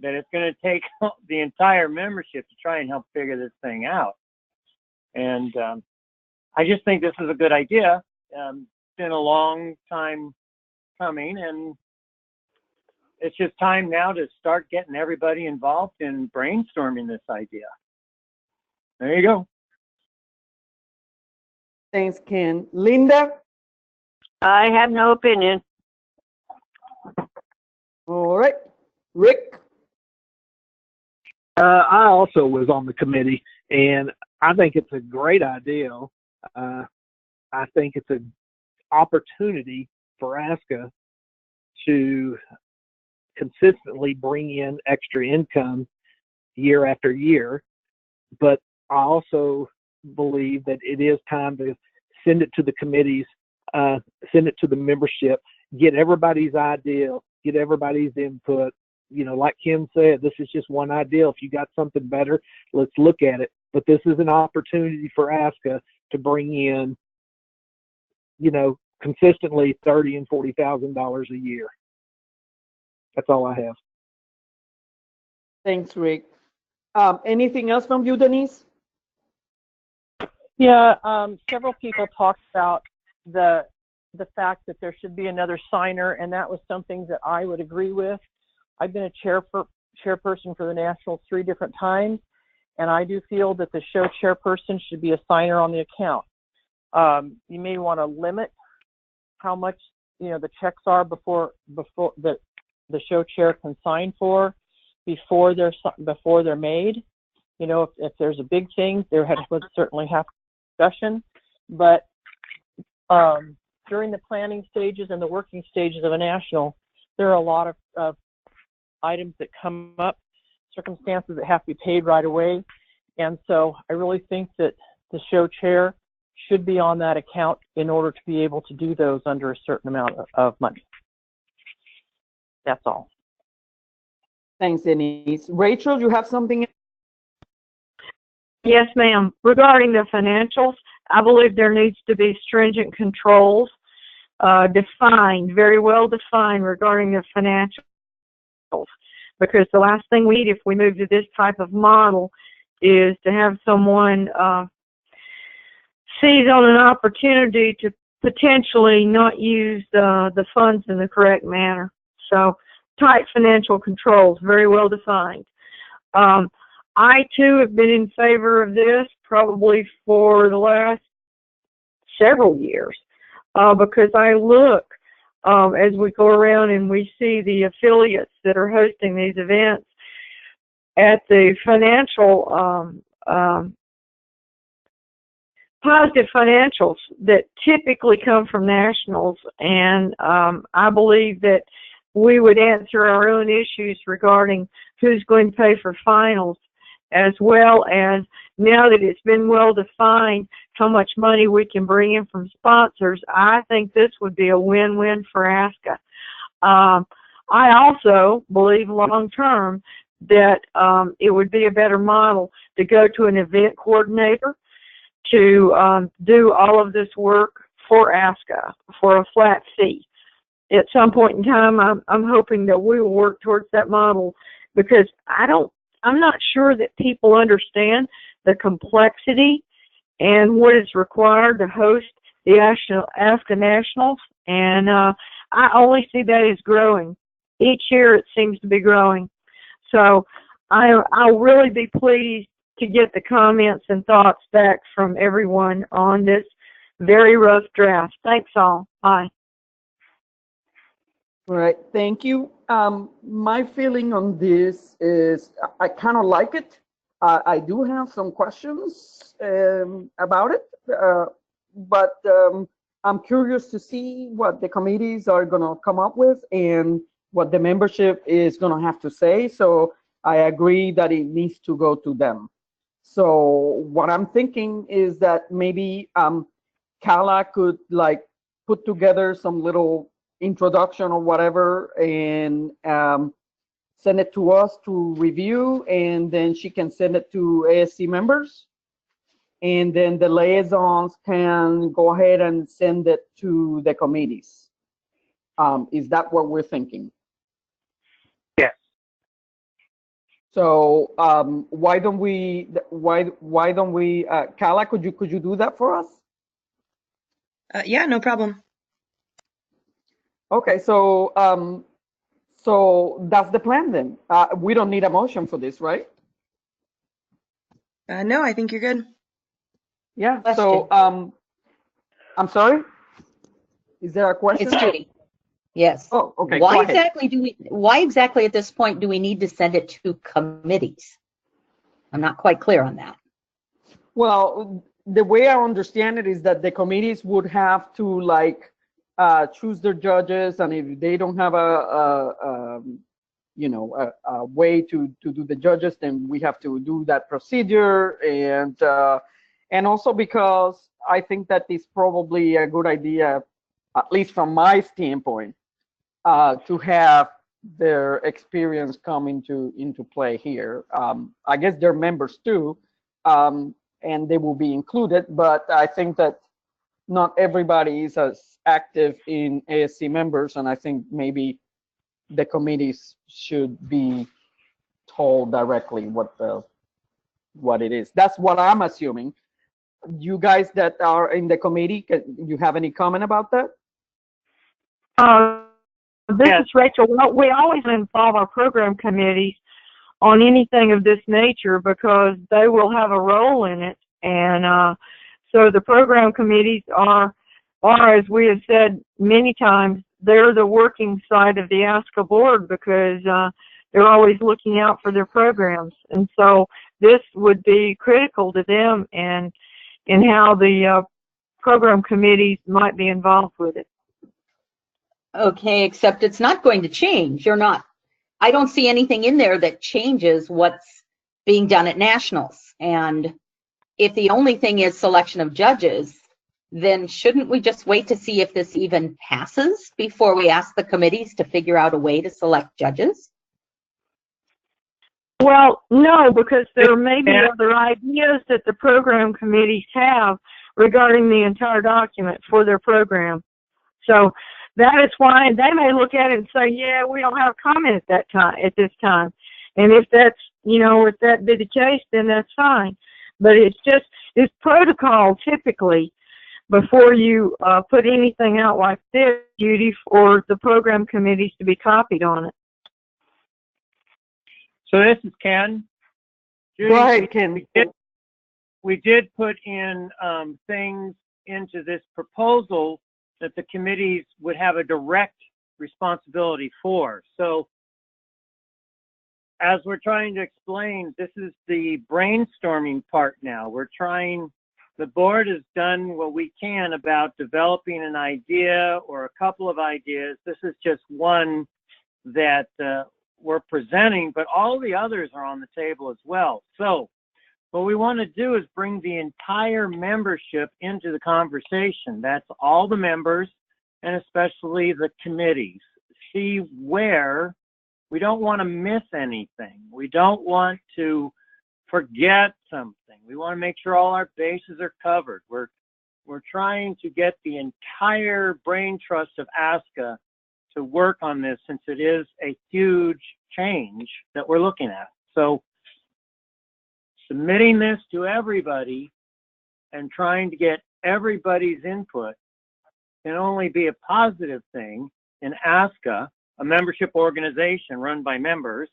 that it's going to take the entire membership to try and help figure this thing out. And I just think this is a good idea. It's been a long time coming, and it's just time now to start getting everybody involved in brainstorming this idea. There you go. Thanks, Ken. Linda? I have no opinion. All right. Rick? I also was on the committee, and I think it's a great idea. I think it's an opportunity for ASCA to consistently bring in extra income year after year, but I also believe that it is time to send it to the committees, send it to the membership, get everybody's idea, get everybody's input. You know, like Kim said, this is just one idea. If you got something better, let's look at it. But this is an opportunity for ASCA to bring in, you know, consistently $30,000 and $40,000 a year. That's all I have. Thanks, Rick. Anything else from you, Denise? Yeah, several people talked about the fact that there should be another signer, and that was something that I would agree with. I've been a chairperson for the Nationals 3 different times, and I do feel that the show chairperson should be a signer on the account. You may want to limit how much, you know, the checks are before the show chair can sign for before they're made. You know, if there's a big thing, there would certainly have discussion, but during the planning stages and the working stages of a national, there are a lot of items that come up, circumstances that have to be paid right away. And so I really think that the show chair should be on that account in order to be able to do those under a certain amount of money. That's all. Thanks, Denise. Rachel, you have something? Yes, ma'am. Regarding the financials, I believe there needs to be stringent controls defined, very well defined regarding the financials. Because the last thing we need if we move to this type of model is to have someone seize on an opportunity to potentially not use the funds in the correct manner. So tight financial controls, very well defined. I too have been in favor of this probably for the last several years because I look as we go around and we see the affiliates that are hosting these events at the financial positive financials that typically come from nationals, and I believe that we would answer our own issues regarding who's going to pay for finals, as well as now that it's been well defined how much money we can bring in from sponsors. I think this would be a win-win for ASCA. I also believe long term that it would be a better model to go to an event coordinator to do all of this work for ASCA for a flat fee. At some point in time, I'm hoping that we will work towards that model, because I'm not sure that people understand the complexity and what is required to host the ASCA Nationals, and I only see that as growing. Each year it seems to be growing. So I'll really be pleased to get the comments and thoughts back from everyone on this very rough draft. Thanks all. Bye. All right, thank you. My feeling on this is I kind of like it. I do have some questions about it, but I'm curious to see what the committees are going to come up with and what the membership is going to have to say. So I agree that it needs to go to them. So what I'm thinking is that maybe Kala could like put together some little introduction or whatever and send it to us to review, and then she can send it to ASC members, and then the liaisons can go ahead and send it to the committees. Is that what we're thinking? Yes. So why don't we Kala, could you do that for us? Yeah, no problem. Okay, so so that's the plan then. We don't need a motion for this, right? No, I think you're good. Yeah. Question. So I'm sorry. Is there a question? It's Judy. Yes. Oh, okay. Why go ahead. why exactly at this point do we need to send it to committees? I'm not quite clear on that. Well, the way I understand it is that the committees would have to like choose their judges, and if they don't have a way to do the judges, then we have to do that procedure, and also because I think that it's probably a good idea, at least from my standpoint, to have their experience come into play here. I guess they're members too, and they will be included, but I think that not everybody is as active in ASC members, and I think maybe the committees should be told directly what it is. That's what I'm assuming. You guys that are in the committee, you have any comment about that? This Yes. is Rachel. Well, we always involve our program committees on anything of this nature because they will have a role in it. And so the program committees are, as we have said many times, they're the working side of the ASCA board because they're always looking out for their programs. And so this would be critical to them and in how the program committees might be involved with it. Okay, except it's not going to change. I don't see anything in there that changes what's being done at nationals. And if the only thing is selection of judges, then shouldn't we just wait to see if this even passes before we ask the committees to figure out a way to select judges? Well, no, because there may be other ideas that the program committees have regarding the entire document for their program. So that is why they may look at it and say, yeah, we don't have comment at this time. And if that's, if that be the case, then that's fine. But it's protocol typically before you put anything out like this, Judy, for the program committees to be copied on it. So this is Ken. Judy, Go ahead, Ken. we did put in things into this proposal that the committees would have a direct responsibility for. So as we're trying to explain, this is the brainstorming part now. We're trying the board has done what we can about developing an idea or a couple of ideas. This is just one that we're presenting, but all the others are on the table as well. So what we want to do is bring the entire membership into the conversation. That's all the members, and especially the committees. See where we don't want to miss anything. We don't want to forget something. We want to make sure all our bases are covered. We're trying to get the entire brain trust of ASCA to work on this, since it is a huge change that we're looking at. So submitting this to everybody and trying to get everybody's input can only be a positive thing in asca, a membership organization run by members,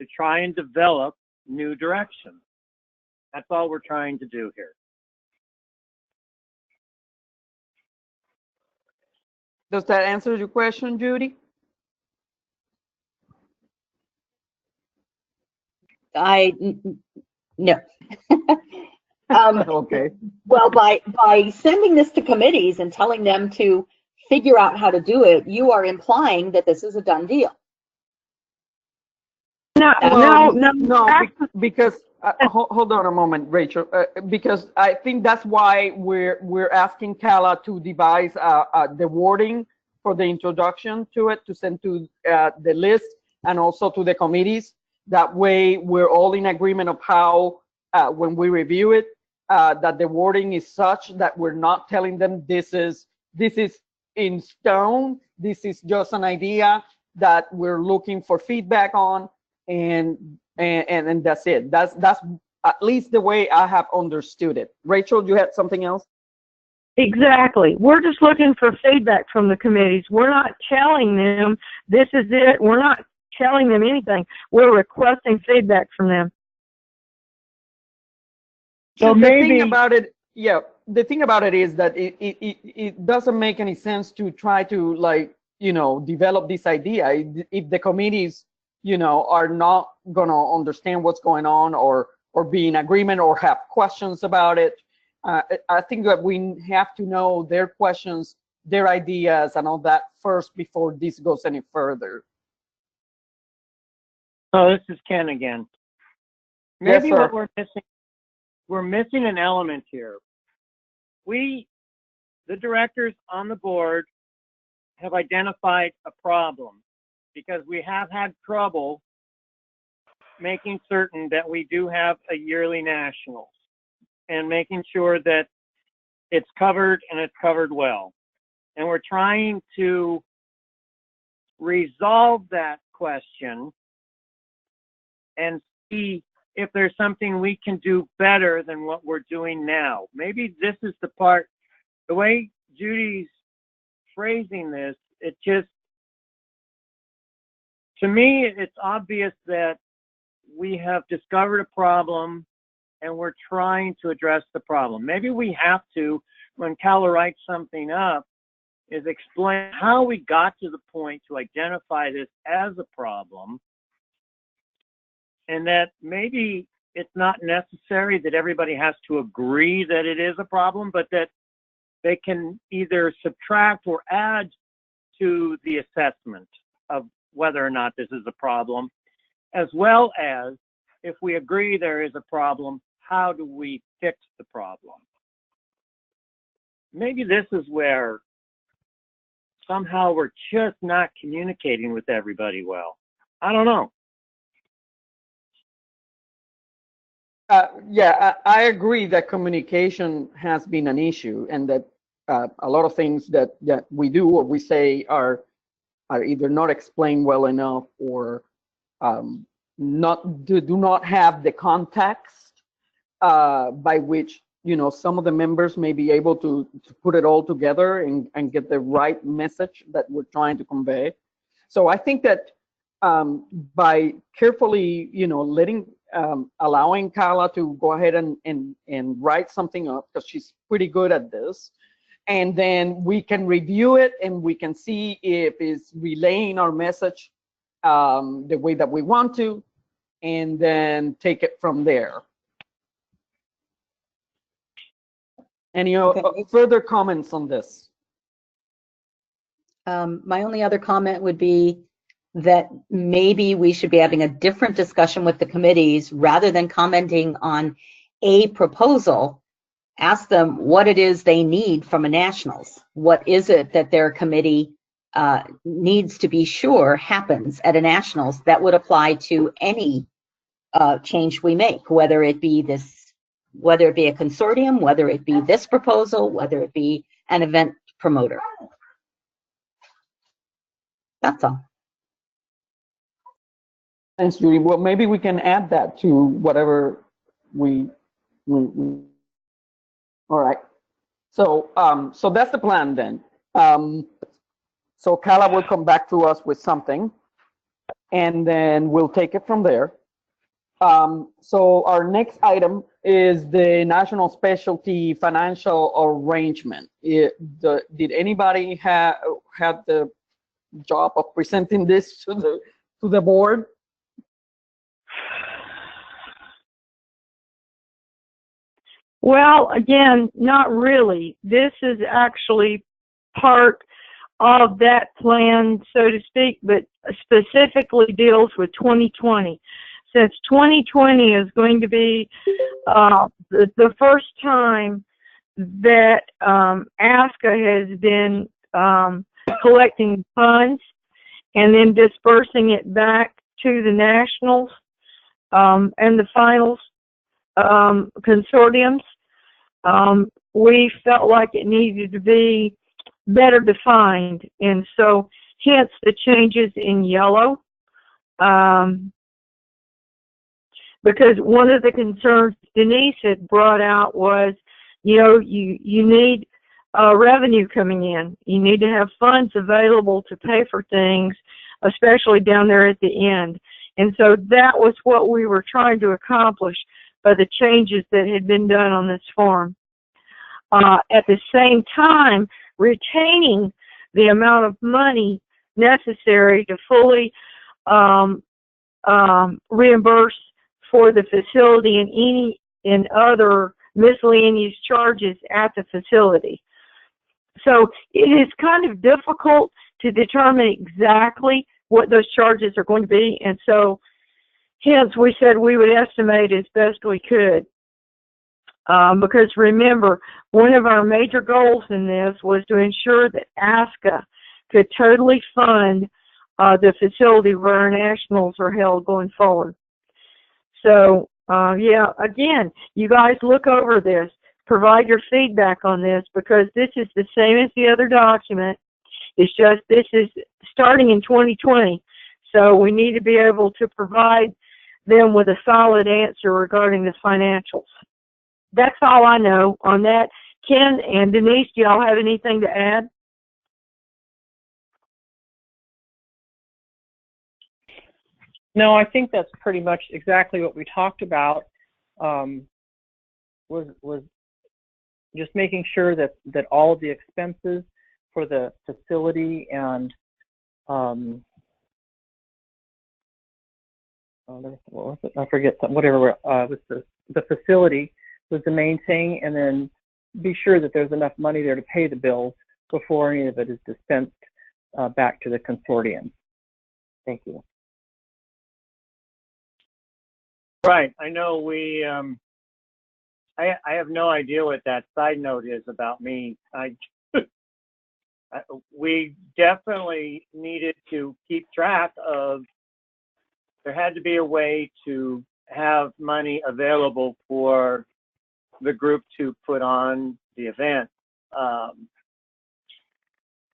to try and develop new direction. That's all we're trying to do here. Does that answer your question, Judy? No. Okay. Well, by sending this to committees and telling them to figure out how to do it, you are implying that this is a done deal. No, Because hold on a moment, Rachel. Because I think that's why we're asking Kala to devise the wording for the introduction to it, to send to the list and also to the committees. That way, we're all in agreement of how, when we review it, that the wording is such that we're not telling them this is in stone. This is just an idea that we're looking for feedback on, and that's it. That's at least the way I have understood it. Rachel, you had something else? exactly. We're just looking for feedback from the committees. We're not telling them this is it. We're not telling them anything. We're requesting feedback from them. So the maybe thing about it, yeah, the thing about it is that it doesn't make any sense to try to, like, develop this idea if the committees, are not gonna understand what's going on, or be in agreement, or have questions about it. I think that we have to know their questions, their ideas, and all that first before this goes any further. Oh, this is Ken again. Yes, Maybe sir. what we're missing an element here. We, the directors on the board, have identified a problem, because we have had trouble making certain that we do have a yearly nationals and making sure that it's covered, and it's covered well. And we're trying to resolve that question and see if there's something we can do better than what we're doing now. Maybe this is the part, the way Judy's phrasing this, it just, to me, it's obvious that we have discovered a problem and we're trying to address the problem. Maybe we have to, when Kala writes something up, is explain how we got to the point to identify this as a problem, and that maybe it's not necessary that everybody has to agree that it is a problem, but that they can either subtract or add to the assessment of whether or not this is a problem, as well as, if we agree there is a problem, how do we fix the problem? Maybe this is where somehow we're just not communicating with everybody well. I don't know. Yeah, I agree that communication has been an issue, and that a lot of things that we do or we say are either not explained well enough, or do not have the context by which some of the members may be able to put it all together and get the right message that we're trying to convey. So I think that by carefully allowing Kala to go ahead and write something up, because she's pretty good at this, and then we can review it and we can see if it's relaying our message the way that we want to, and then take it from there. Any Okay. further comments on this? My only other comment would be that maybe we should be having a different discussion with the committees rather than commenting on a proposal. Ask them what it is they need from a nationals. What is it that their committee needs to be sure happens at a nationals that would apply to any change we make, whether it be a consortium, whether it be this proposal, whether it be an event promoter. That's all. Thanks, Judy. Well, maybe we can add that to whatever we all right. So, so that's the plan then. So Kala will come back to us with something, and then we'll take it from there. So our next item is the National Specialty Financial Arrangement. Did anybody had the job of presenting this to the board? Well, again, not really. This is actually part of that plan, so to speak, but specifically deals with 2020. Since 2020 is going to be the first time that asca has been collecting funds and then dispersing it back to the nationals and the finals consortiums, we felt like it needed to be better defined, and so hence the changes in yellow. Because one of the concerns Denise had brought out was, you need revenue coming in. You need to have funds available to pay for things, especially down there at the end. And so that was what we were trying to accomplish by the changes that had been done on this form. At the same time, retaining the amount of money necessary to fully reimburse for the facility and any and other miscellaneous charges at the facility. So it is kind of difficult to determine exactly what those charges are going to be, and so hence we said we would estimate as best we could. Because remember, one of our major goals in this was to ensure that asca could totally fund the facility where our nationals are held going forward. So, yeah, again, you guys look over this, provide your feedback on this, because this is the same as the other document. It's just this is starting in 2020, so we need to be able to provide them with a solid answer regarding the financials. That's all I know on that. Ken and Denise, do y'all have anything to add? No, I think that's pretty much exactly what we talked about. Was just making sure that all of the expenses for the facility and what was it? I forget, whatever was the facility was the main thing, and then be sure that there's enough money there to pay the bills before any of it is dispensed back to the consortium. Thank you. Right. I know we, I have no idea what that side note is about me. We definitely needed to keep track of, there had to be a way to have money available for the group to put on the event.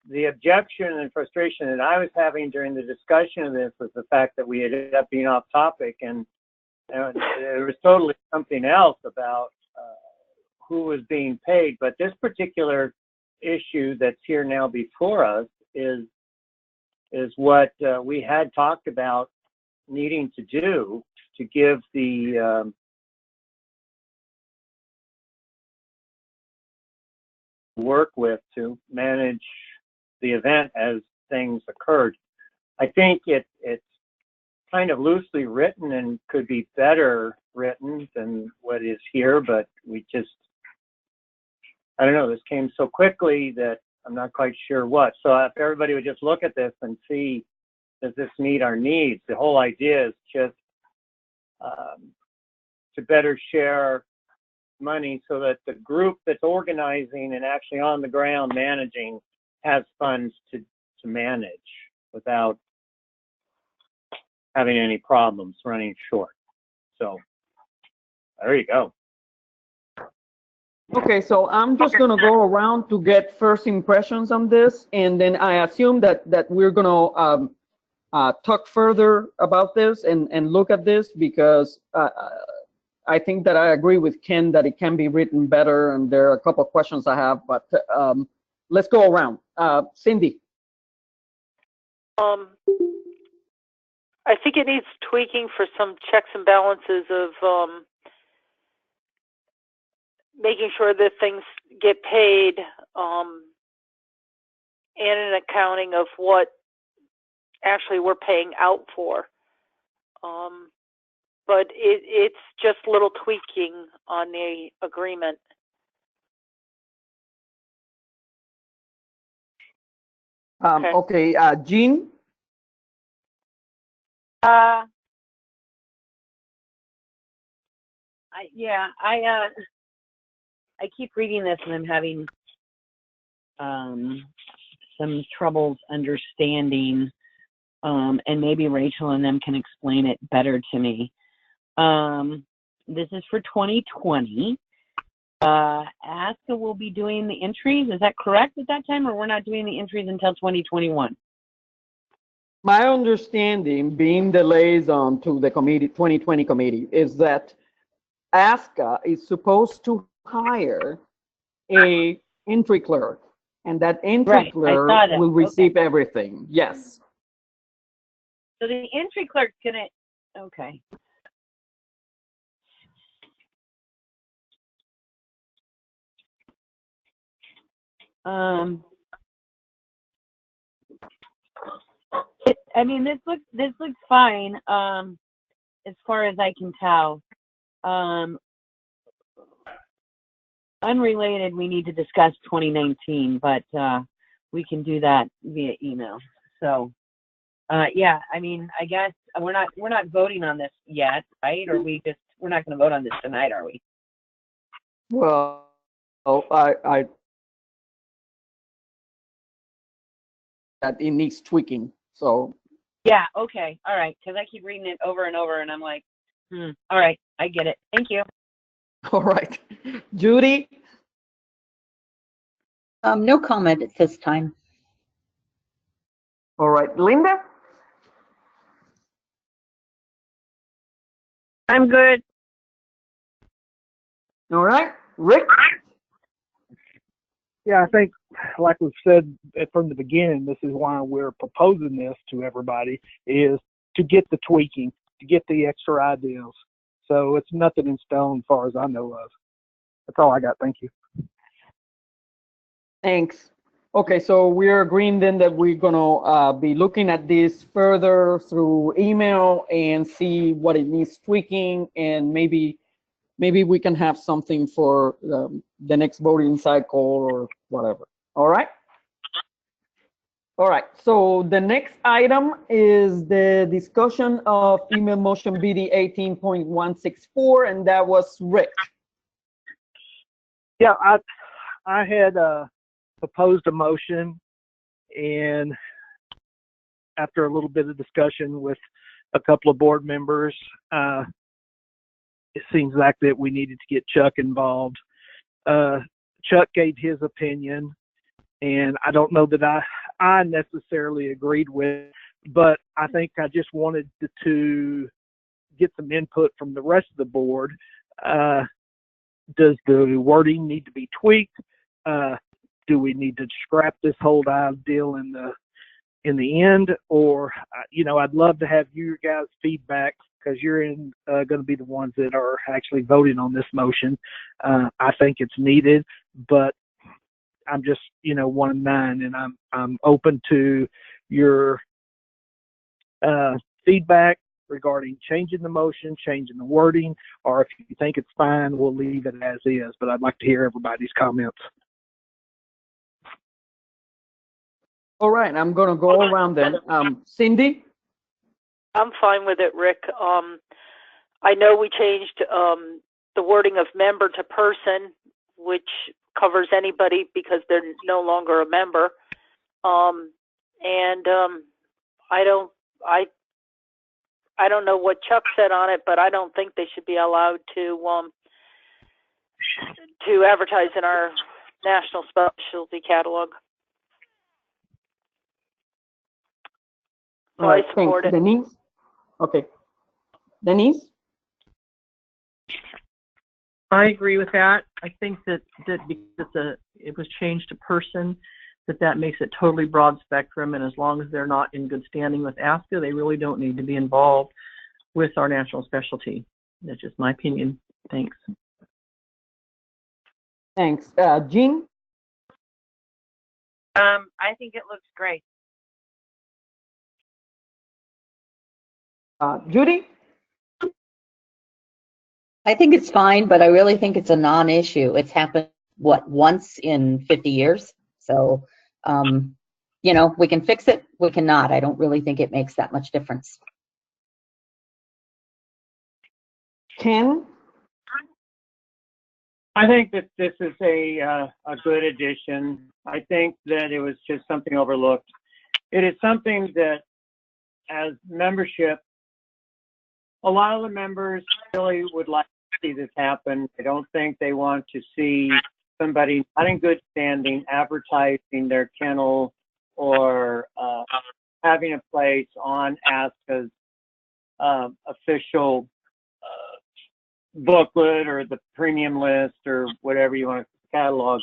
The objection and frustration that I was having during the discussion of this was the fact that we ended up being off topic, and there was totally something else about who was being paid. But this particular issue that's here now before us is what we had talked about needing to do to give the work with to manage the event as things occurred. I think it's kind of loosely written and could be better written than what is here, but we just, I don't know, this came so quickly that I'm not quite sure what. So if everybody would just look at this and see, does this meet our needs? The whole idea is just to better share money so that the group that's organizing and actually on the ground managing has funds to manage without having any problems running short. So there you go. Okay, so I'm just gonna go around to get first impressions on this, and then I assume that we're gonna talk further about this and look at this, because I think that I agree with Ken that it can be written better, and there are a couple of questions I have, but let's go around. Cindy. I think it needs tweaking for some checks and balances of making sure that things get paid, and an accounting of what actually we're paying out for. But it's just little tweaking on the agreement. Okay, Jean. I keep reading this and I'm having some troubles understanding, and maybe Rachel and them can explain it better to me. This is for 2020. ASCA will be doing the entries. Is that correct at that time, or we're not doing the entries until 2021? My understanding, being the liaison to the committee, 2020 committee, is that ASCA is supposed to hire a entry clerk, and that entry clerk will receive everything. Yes. So the entry clerk's gonna, okay. I mean, this looks fine, as far as I can tell. Unrelated, we need to discuss 2019, but we can do that via email. So, yeah, I mean, I guess we're not voting on this yet, right? Or we're not going to vote on this tonight, are we? Well, I that it needs tweaking. So. Yeah. Okay. All right. Because I keep reading it over and over, and I'm like, all right, I get it. Thank you. All right, Judy. No comment at this time. All right, Linda. I'm good. All right, Rick. Yeah, I think, like we've said from the beginning, this is why we're proposing this to everybody, is to get the tweaking, to get the extra ideas. So it's nothing in stone as far as I know of. That's all I got. Thank you. Thanks. Okay, so we're agreeing then that we're gonna be looking at this further through email and see what it needs tweaking, and maybe we can have something for the next voting cycle or whatever. All right. All right. So the next item is the discussion of email motion BD 18.164, and that was Rick. Yeah, I had proposed a motion, and after a little bit of discussion with a couple of board members, it seems like that we needed to get Chuck involved. Chuck gave his opinion, and I don't know that I necessarily agreed with, but I think I just wanted to get some input from the rest of the board. Does the wording need to be tweaked? Do we need to scrap this whole deal in the end? Or, I'd love to have your guys' feedback, because you're going to be the ones that are actually voting on this motion. I think it's needed, but I'm just, 1 of 9, and I'm open to your feedback regarding changing the motion, changing the wording, or if you think it's fine, we'll leave it as is. But I'd like to hear everybody's comments. All right, I'm going to go around then. Cindy? I'm fine with it, Rick. I know we changed the wording of member to person, which covers anybody because they're no longer a member. I don't know what Chuck said on it, but I don't think they should be allowed to advertise in our national specialty catalog. So All right, I support thanks. it. Denise? Okay. Denise? I agree with that. I think that because it was changed to person, that makes it totally broad spectrum, and as long as they're not in good standing with ASCA, they really don't need to be involved with our national specialty. That's just my opinion. Thanks. Thanks. Jean? I think it looks great. Judy? I think it's fine, but I really think it's a non-issue. It's happened, what, once in 50 years? So, you know, we can fix it, we cannot. I don't really think it makes that much difference. Ken? I think that this is a good addition. I think that it was just something overlooked. It is something that, as membership, a lot of the members really would like to see this happen. I don't think they want to see somebody not in good standing advertising their kennel or having a place on ASCA's official booklet or the premium list or whatever you want to catalog.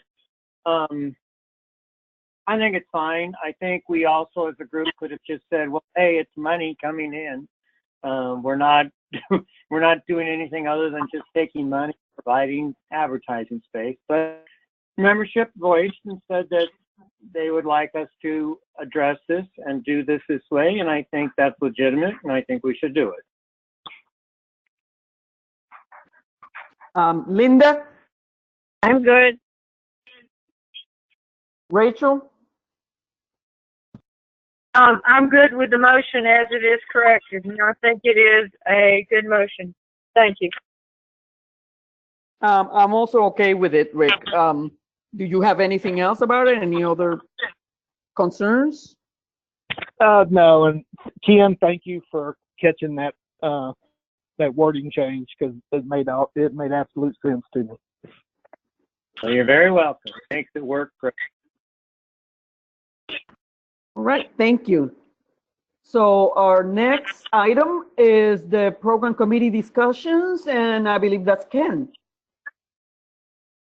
I think it's fine. I think we also as a group could have just said, well, hey, it's money coming in. We're not doing anything other than just taking money, providing advertising space. But membership voiced and said that they would like us to address this and do this way, and I think that's legitimate, and I think we should do it. Linda? I'm good. Rachel? I'm good with the motion as it is corrected, and I think it is a good motion. Thank you. I'm also okay with it, Rick. Do you have anything else about it? Any other concerns? No, and Ken, thank you for catching that that wording change, because it made absolute sense to me. Well, you're very welcome. It makes it work great. All right, thank you. So our next item is the program committee discussions, and I believe that's Ken.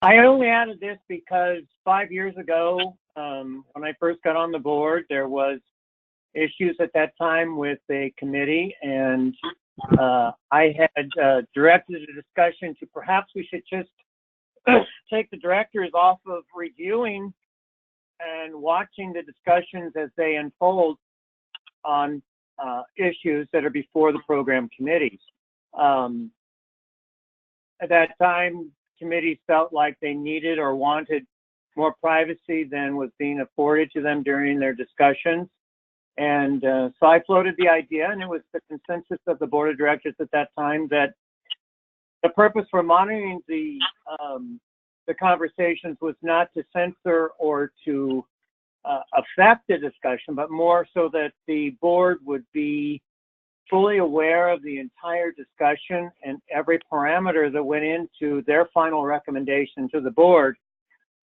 I only added this because 5 years ago, when I first got on the board, there was issues at that time with a committee, and I had directed a discussion to perhaps we should just take the directors off of reviewing and watching the discussions as they unfold on issues that are before the program committees. At that time, committees felt like they needed or wanted more privacy than was being afforded to them during their discussions. And so I floated the idea, and it was the consensus of the board of directors at that time that the purpose for monitoring the conversations was not to censor or to affect the discussion, but more so that the board would be fully aware of the entire discussion and every parameter that went into their final recommendation to the board,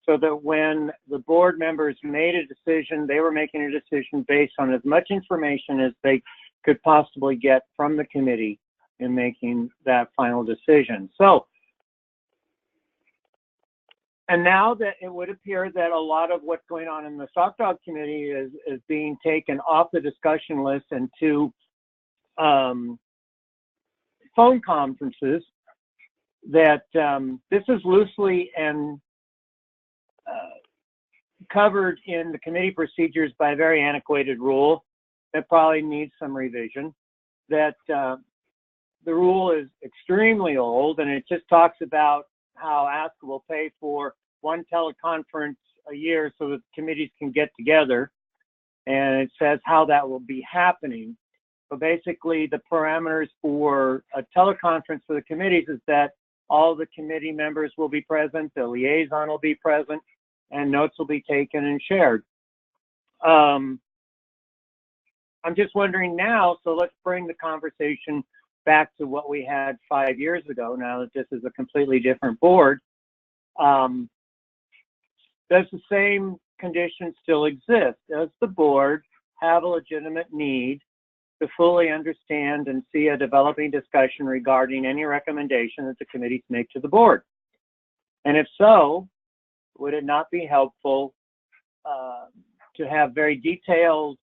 so that when the board members made a decision, they were making a decision based on as much information as they could possibly get from the committee in making that final decision. So, and now that it would appear that a lot of what's going on in the Sock Dog Committee is being taken off the discussion list and to phone conferences, that this is loosely and covered in the committee procedures by a very antiquated rule that probably needs some revision. That the rule is extremely old, and it just talks about how ASCA will pay for one teleconference a year so that committees can get together. and it says how that will be happening. But basically, the parameters for a teleconference for the committees is that all the committee members will be present, the liaison will be present, and notes will be taken and shared. I'm just wondering now, so let's bring the conversation back to what we had 5 years ago, now that this is a completely different board. Does the same condition still exist? Does the board have a legitimate need to fully understand and see a developing discussion regarding any recommendation that the committees make to the board? And if so, would it not be helpful to have very detailed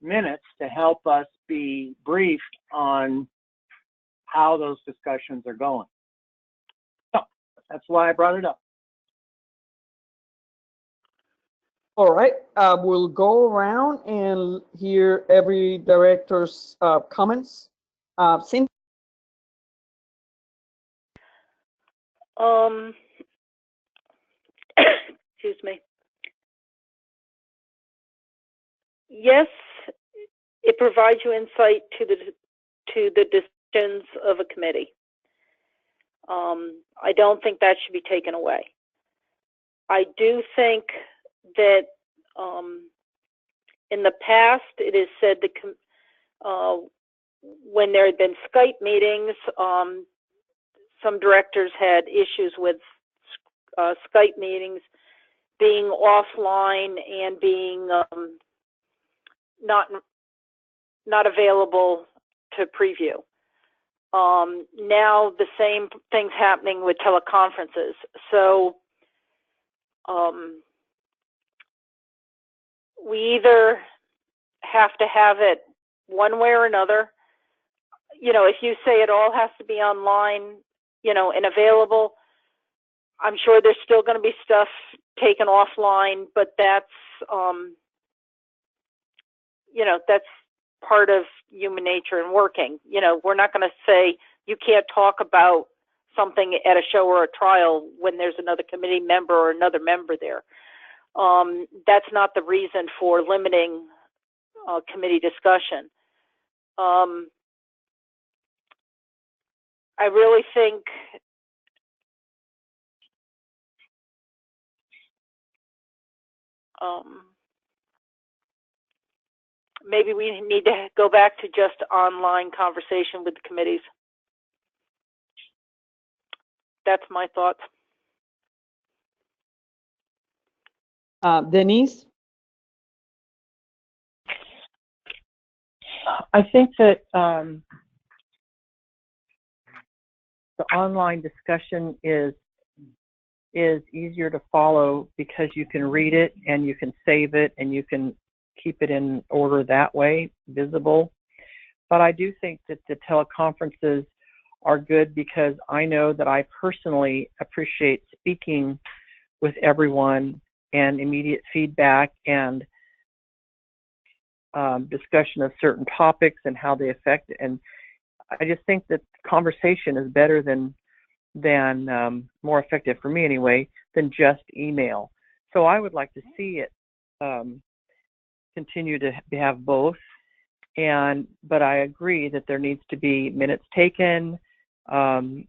minutes to help us be briefed on how those discussions are going? So that's why I brought it up. All right, we'll go around and hear every director's comments. Cindy? Excuse me. Yes, it provides you insight to the decisions of a committee. I don't think that should be taken away. I do think that in the past, it is said that when there had been Skype meetings, some directors had issues with Skype meetings being offline and being not available to preview. Now the same thing's happening with teleconferences. So we either have to have it one way or another. You know, if you say it all has to be online, you know, and available, I'm sure there's still going to be stuff taken offline, but that's, you know, that's part of human nature and working. You know, we're not going to say you can't talk about something at a show or a trial when there's another committee member or another member there. That's not the reason for limiting committee discussion. I really think maybe we need to go back to just online conversation with the committees. That's my thoughts. Denise? I think that the online discussion is easier to follow because you can read it and you can save it and you can keep it in order that way, visible. But I do think that the teleconferences are good because I know that I personally appreciate speaking with everyone and immediate feedback and discussion of certain topics and how they affect it. And I just think that conversation is better than more effective for me anyway than just email. So I would like to see it continue to have both. But I agree that there needs to be minutes taken and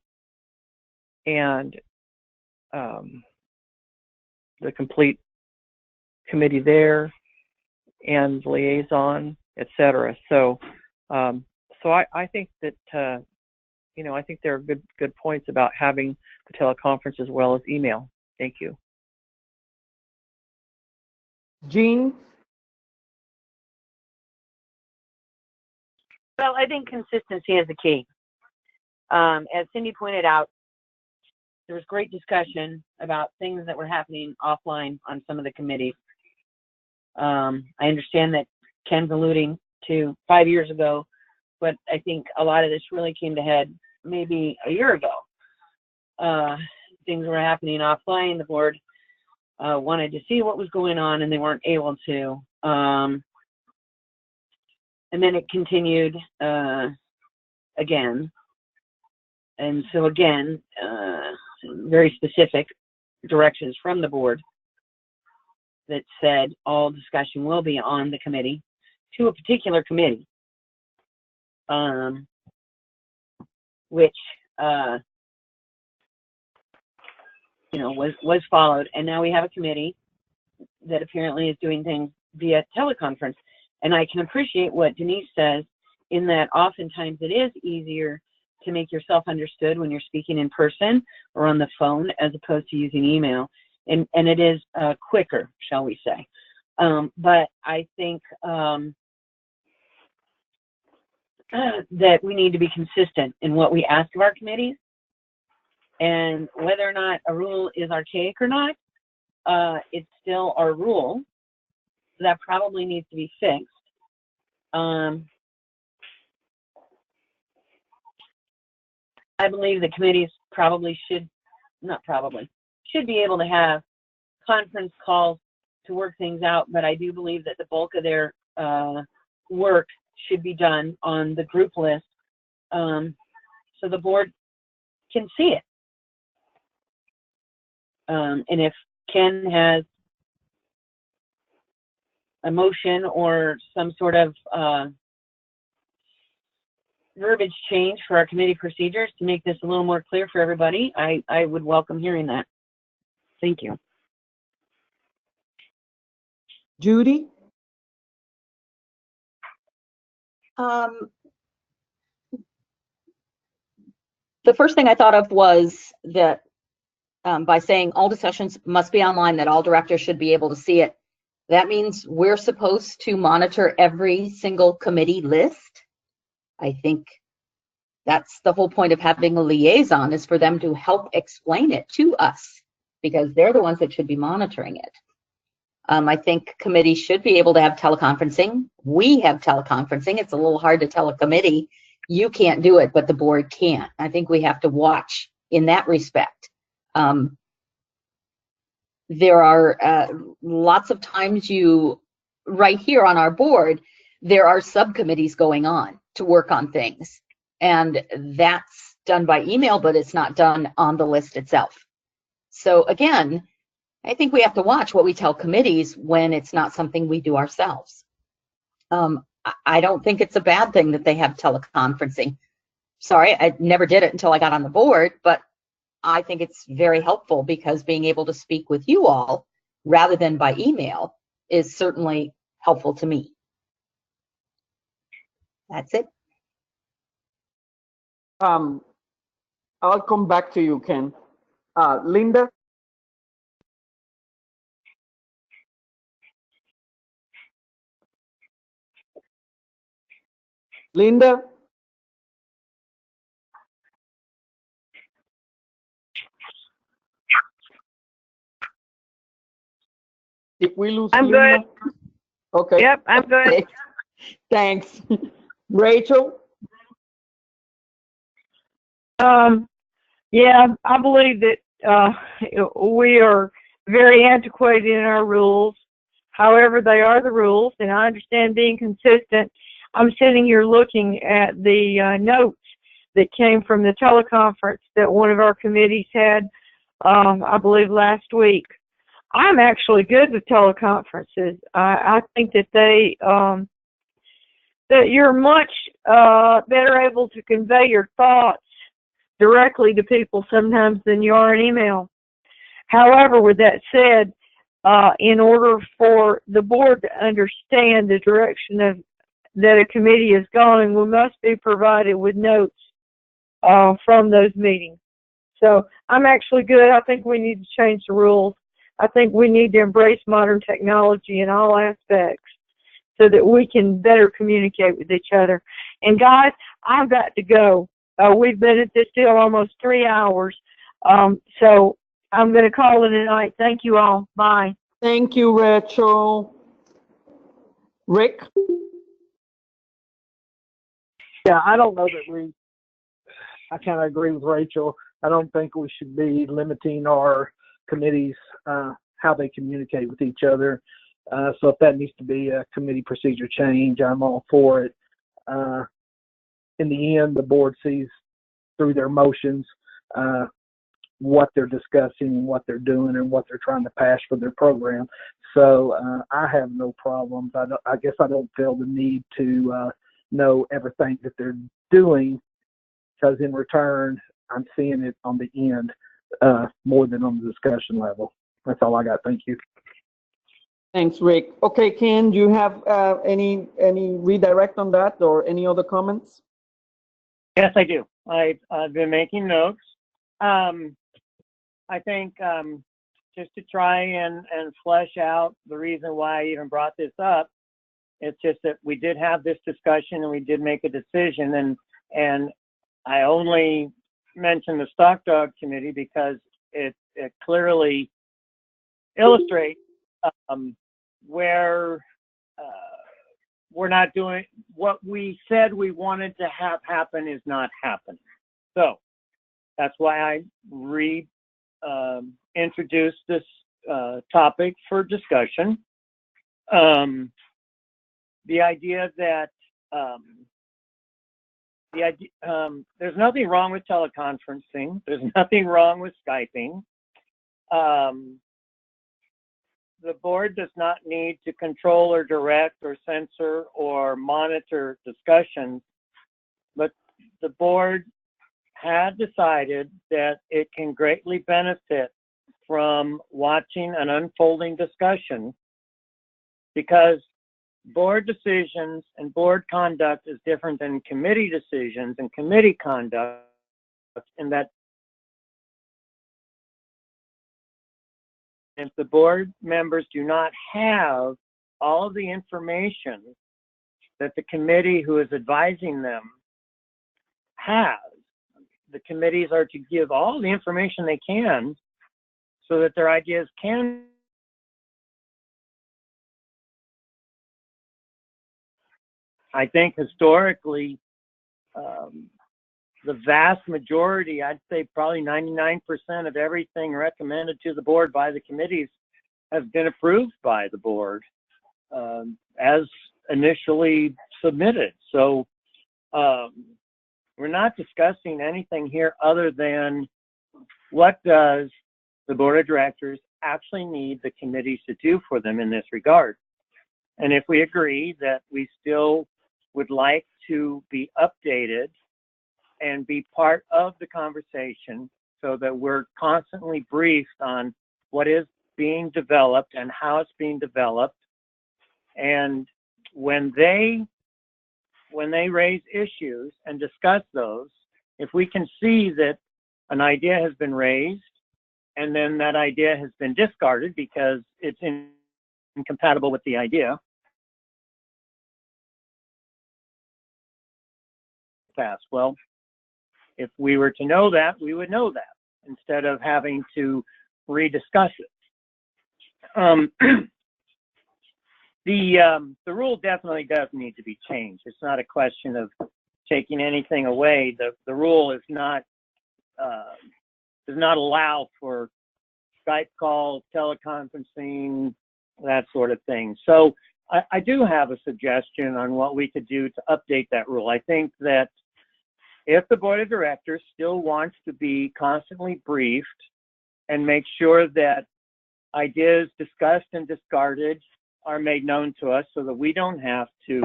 the complete committee there and liaison, etc. So I think that you know, I think there are good points about having the teleconference as well as email. Thank you. Jean? Well, I think consistency is the key. As Cindy pointed out, there was great discussion about things that were happening offline on some of the committees. I understand that Ken's alluding to 5 years ago, but I think a lot of this really came to head maybe a year ago. Things were happening offline. The board wanted to see what was going on, and they weren't able to. And then it continued again. And so again, very specific directions from the board. that said all discussion will be on the committee to a particular committee, which you know, was followed. And now we have a committee that apparently is doing things via teleconference. And I can appreciate what Denise says in that oftentimes it is easier to make yourself understood when you're speaking in person or on the phone as opposed to using email. And it is quicker, shall we say. But I think that we need to be consistent in what we ask of our committees, and whether or not a rule is archaic or not, it's still our rule. So that probably needs to be fixed. I believe the committees probably should be able to have conference calls to work things out, but I do believe that the bulk of their work should be done on the group list, so the board can see it. And if Ken has a motion or some sort of verbiage change for our committee procedures to make this a little more clear for everybody, I would welcome hearing that. Thank you. Judy? The first thing I thought of was that by saying all discussions must be online, that all directors should be able to see it. That means we're supposed to monitor every single committee list. I think that's the whole point of having a liaison, is for them to help explain it to us, because they're the ones that should be monitoring it. I think committees should be able to have teleconferencing. We have teleconferencing. It's a little hard to tell a committee, you can't do it, but the board can. I think we have to watch in that respect. There are lots of times right here on our board, there are subcommittees going on to work on things. And that's done by email, but it's not done on the list itself. So again, I think we have to watch what we tell committees when it's not something we do ourselves. I don't think it's a bad thing that they have teleconferencing. Sorry, I never did it until I got on the board, but I think it's very helpful, because being able to speak with you all rather than by email is certainly helpful to me. That's it. I'll come back to you, Ken. Linda? Linda? Did we lose I'm Linda? good. Okay. Yep, I'm good. Okay. Thanks. Rachel? Yeah, I believe that we are very antiquated in our rules. However, they are the rules, and I understand being consistent. I'm sitting here looking at the notes that came from the teleconference that one of our committees had, I believe, last week. I'm actually good with teleconferences. I think that that you're much better able to convey your thoughts directly to people sometimes than you are in email. However, with that said, in order for the board to understand the direction that a committee is going, we must be provided with notes from those meetings. So I'm actually good. I think we need to change the rules. I think we need to embrace modern technology in all aspects so that we can better communicate with each other. And guys, I've got to go. We've been at this deal almost 3 hours. So I'm going to call it a night. Thank you all. Bye. Thank you, Rachel. Rick? Yeah, I don't know that I kind of agree with Rachel. I don't think we should be limiting our committees, how they communicate with each other. So if that needs to be a committee procedure change, I'm all for it. In the end, the board sees through their motions. what they're discussing and what they're doing and what they're trying to pass for their program. So I have no problems. I guess I don't feel the need to know everything that they're doing, because in return, I'm seeing it on the end more than on the discussion level. That's all I got. Thank you. Thanks, Rick. Okay, Ken, do you have any redirect on that or any other comments? Yes, I do. I've been making notes. I think just to try and flesh out the reason why I even brought this up, it's just that we did have this discussion and we did make a decision, and I only mentioned the Stock Dog Committee because it clearly illustrates where we're not doing what we said we wanted to have happen is not happening. So that's why I introduced this topic for discussion. The idea that there's nothing wrong with teleconferencing. There's nothing wrong with Skyping. The board does not need to control or direct or censor or monitor discussions, but the board had decided that it can greatly benefit from watching an unfolding discussion, because board decisions and board conduct is different than committee decisions and committee conduct, in that if the board members do not have all of the information that the committee who is advising them has, the committees are to give all the information they can so that their ideas can I think historically, the vast majority, I'd say probably 99% of everything recommended to the board by the committees has been approved by the board as initially submitted. So we're not discussing anything here other than what does the board of directors actually need the committees to do for them in this regard. And if we agree that we still would like to be updated and be part of the conversation so that we're constantly briefed on what is being developed and how it's being developed. And when they raise issues and discuss those, if we can see that an idea has been raised and then that idea has been discarded because it's incompatible with the idea, pass. Well, if we were to know that, we would know that instead of having to rediscuss it. The rule definitely does need to be changed. It's not a question of taking anything away. The rule is not does not allow for Skype calls, teleconferencing, that sort of thing. So I do have a suggestion on what we could do to update that rule. I think that if the board of directors still wants to be constantly briefed and make sure that ideas discussed and discarded are made known to us so that we don't have to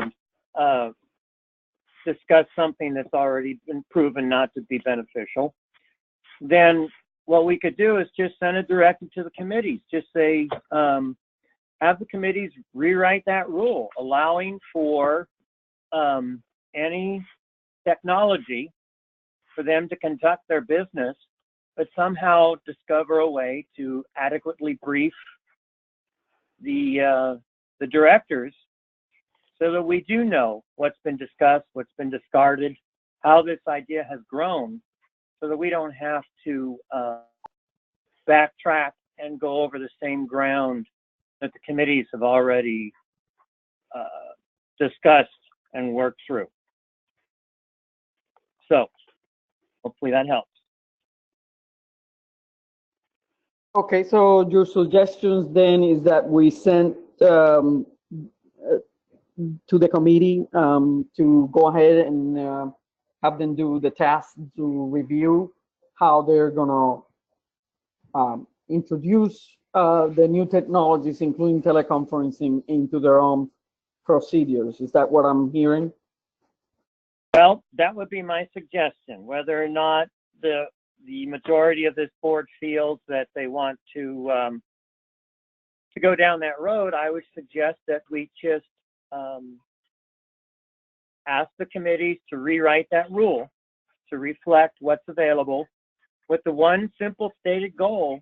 discuss something that's already been proven not to be beneficial, then what we could do is just send a directive to the committees. Just say, have the committees rewrite that rule, allowing for any technology for them to conduct their business, but somehow discover a way to adequately brief the directors so that we do know what's been discussed, what's been discarded, how this idea has grown, so that we don't have to backtrack and go over the same ground that the committees have already discussed and worked through. So hopefully that helps. Okay, so your suggestions then is that we send to the committee to go ahead and have them do the task to review how they're gonna introduce the new technologies, including teleconferencing, into their own procedures. Is that what I'm hearing? Well, that would be my suggestion. Whether or not the majority of this board feels that they want to go down that road, I would suggest that we just ask the committees to rewrite that rule to reflect what's available, with the one simple stated goal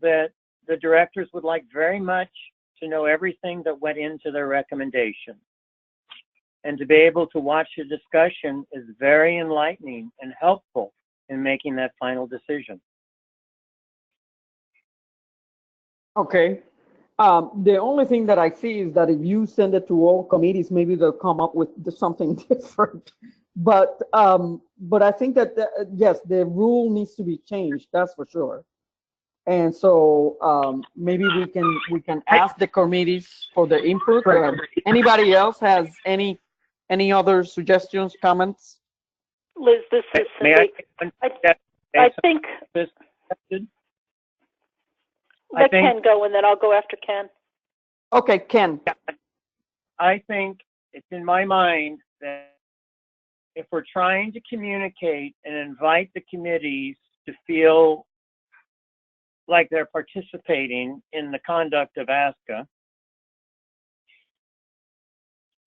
that the directors would like very much to know everything that went into their recommendation. And to be able to watch the discussion is very enlightening and helpful in making that final decision. Okay. The only thing that I see is that if you send it to all committees, maybe they'll come up with something different. But I think that yes, the rule needs to be changed. That's for sure. And so maybe we can ask the committees for the input. Anybody else has any other suggestions, comments? Liz, this is May Cindy. I I think this let Ken go, and then I'll go after Ken. Okay, Ken. I think it's in my mind that if we're trying to communicate and invite the committees to feel like they're participating in the conduct of ASCA,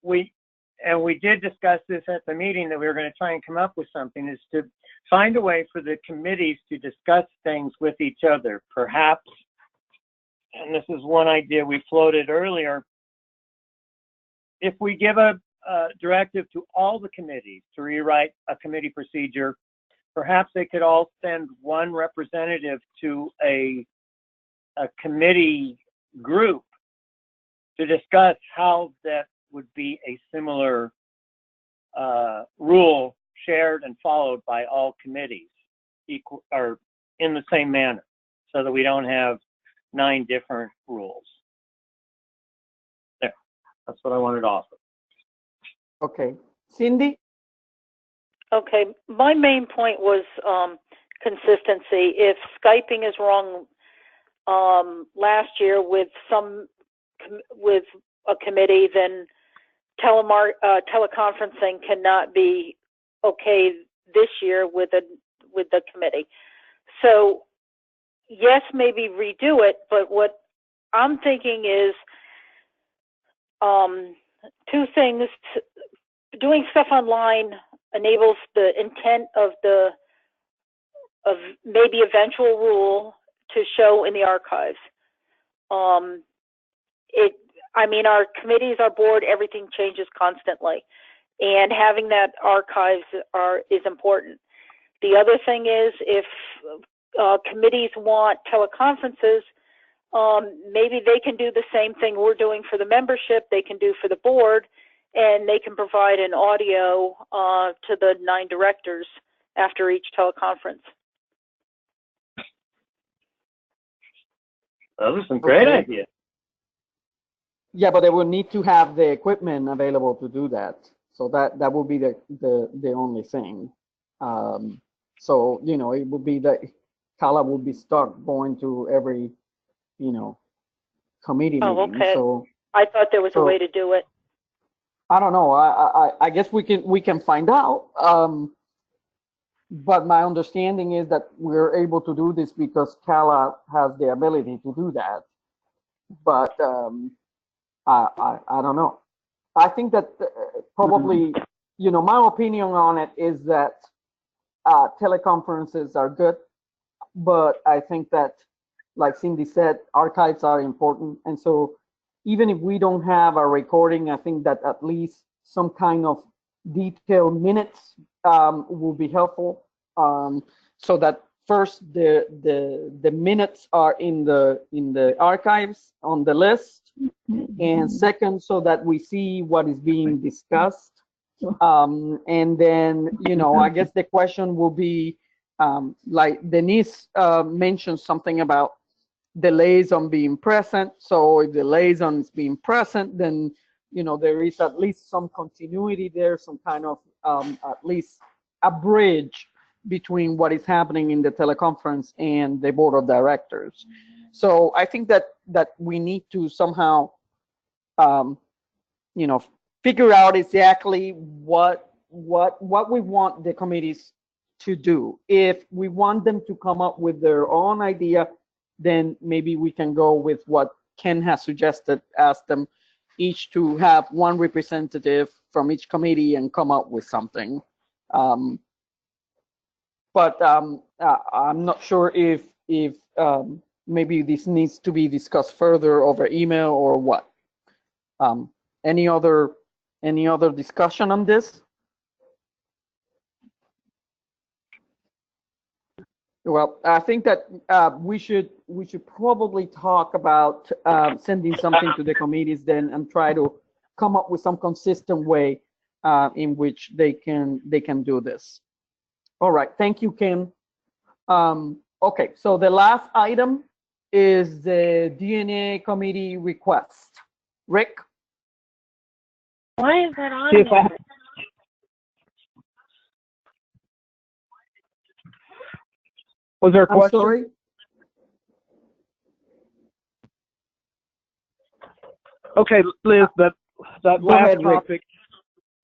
we did discuss this at the meeting, that we were going to try and come up with something, is to find a way for the committees to discuss things with each other. Perhaps, and this is one idea we floated earlier, if we give a directive to all the committees to rewrite a committee procedure, perhaps they could all send one representative to a committee group to discuss how that would be a similar rule shared and followed by all committees equal or in the same manner, so that we don't have 9 different rules. There, that's what I wanted to offer. Okay, Cindy. Okay, my main point was consistency. If Skyping is wrong last year with a committee, then teleconferencing cannot be okay this year with the committee. So yes, maybe redo it, but what I'm thinking is 2 things. Doing stuff online enables the intent of maybe eventual rule to show in the archives. I mean, our committees, our board, everything changes constantly, and having that archives is important. The other thing is, if committees want teleconferences, maybe they can do the same thing we're doing for the membership, they can do for the board, and they can provide an audio to the 9 directors after each teleconference. Those are some great ideas. Yeah, but they will need to have the equipment available to do that. So that will be the only thing. So, you know, it would be that Kala will be stuck going to every, you know, committee meeting. Okay. So I thought there was a way to do it. I don't know. I guess we can find out. But my understanding is that we're able to do this because Kala has the ability to do that. But I don't know. I think that probably, you know, my opinion on it is that teleconferences are good, but I think that, like Cindy said, archives are important. And so even if we don't have a recording, I think that at least some kind of detailed minutes will be helpful, so that first the minutes are in the archives on the list, and second, so that we see what is being discussed. And then, you know, I guess the question will be, like Denise mentioned something about the liaison being present. So if the liaison is being present, then, you know, there is at least some continuity there, some kind of at least a bridge between what is happening in the teleconference and the board of directors. So I think that we need to somehow, you know, figure out exactly what we want the committees to do. If we want them to come up with their own idea, then maybe we can go with what Ken has suggested, ask them each to have one representative from each committee and come up with something. But I'm not sure if maybe this needs to be discussed further over email or what. Any other discussion on this? Well, I think that we should probably talk about sending something to the committees then and try to come up with some consistent way in which they can do this. All right, thank you, Kim. Okay, so the last item is the DNA committee request. Rick? Why is that on See if there? Was there a I'm question? sorry? Okay, Liz, that Go last ahead, Rick. topic,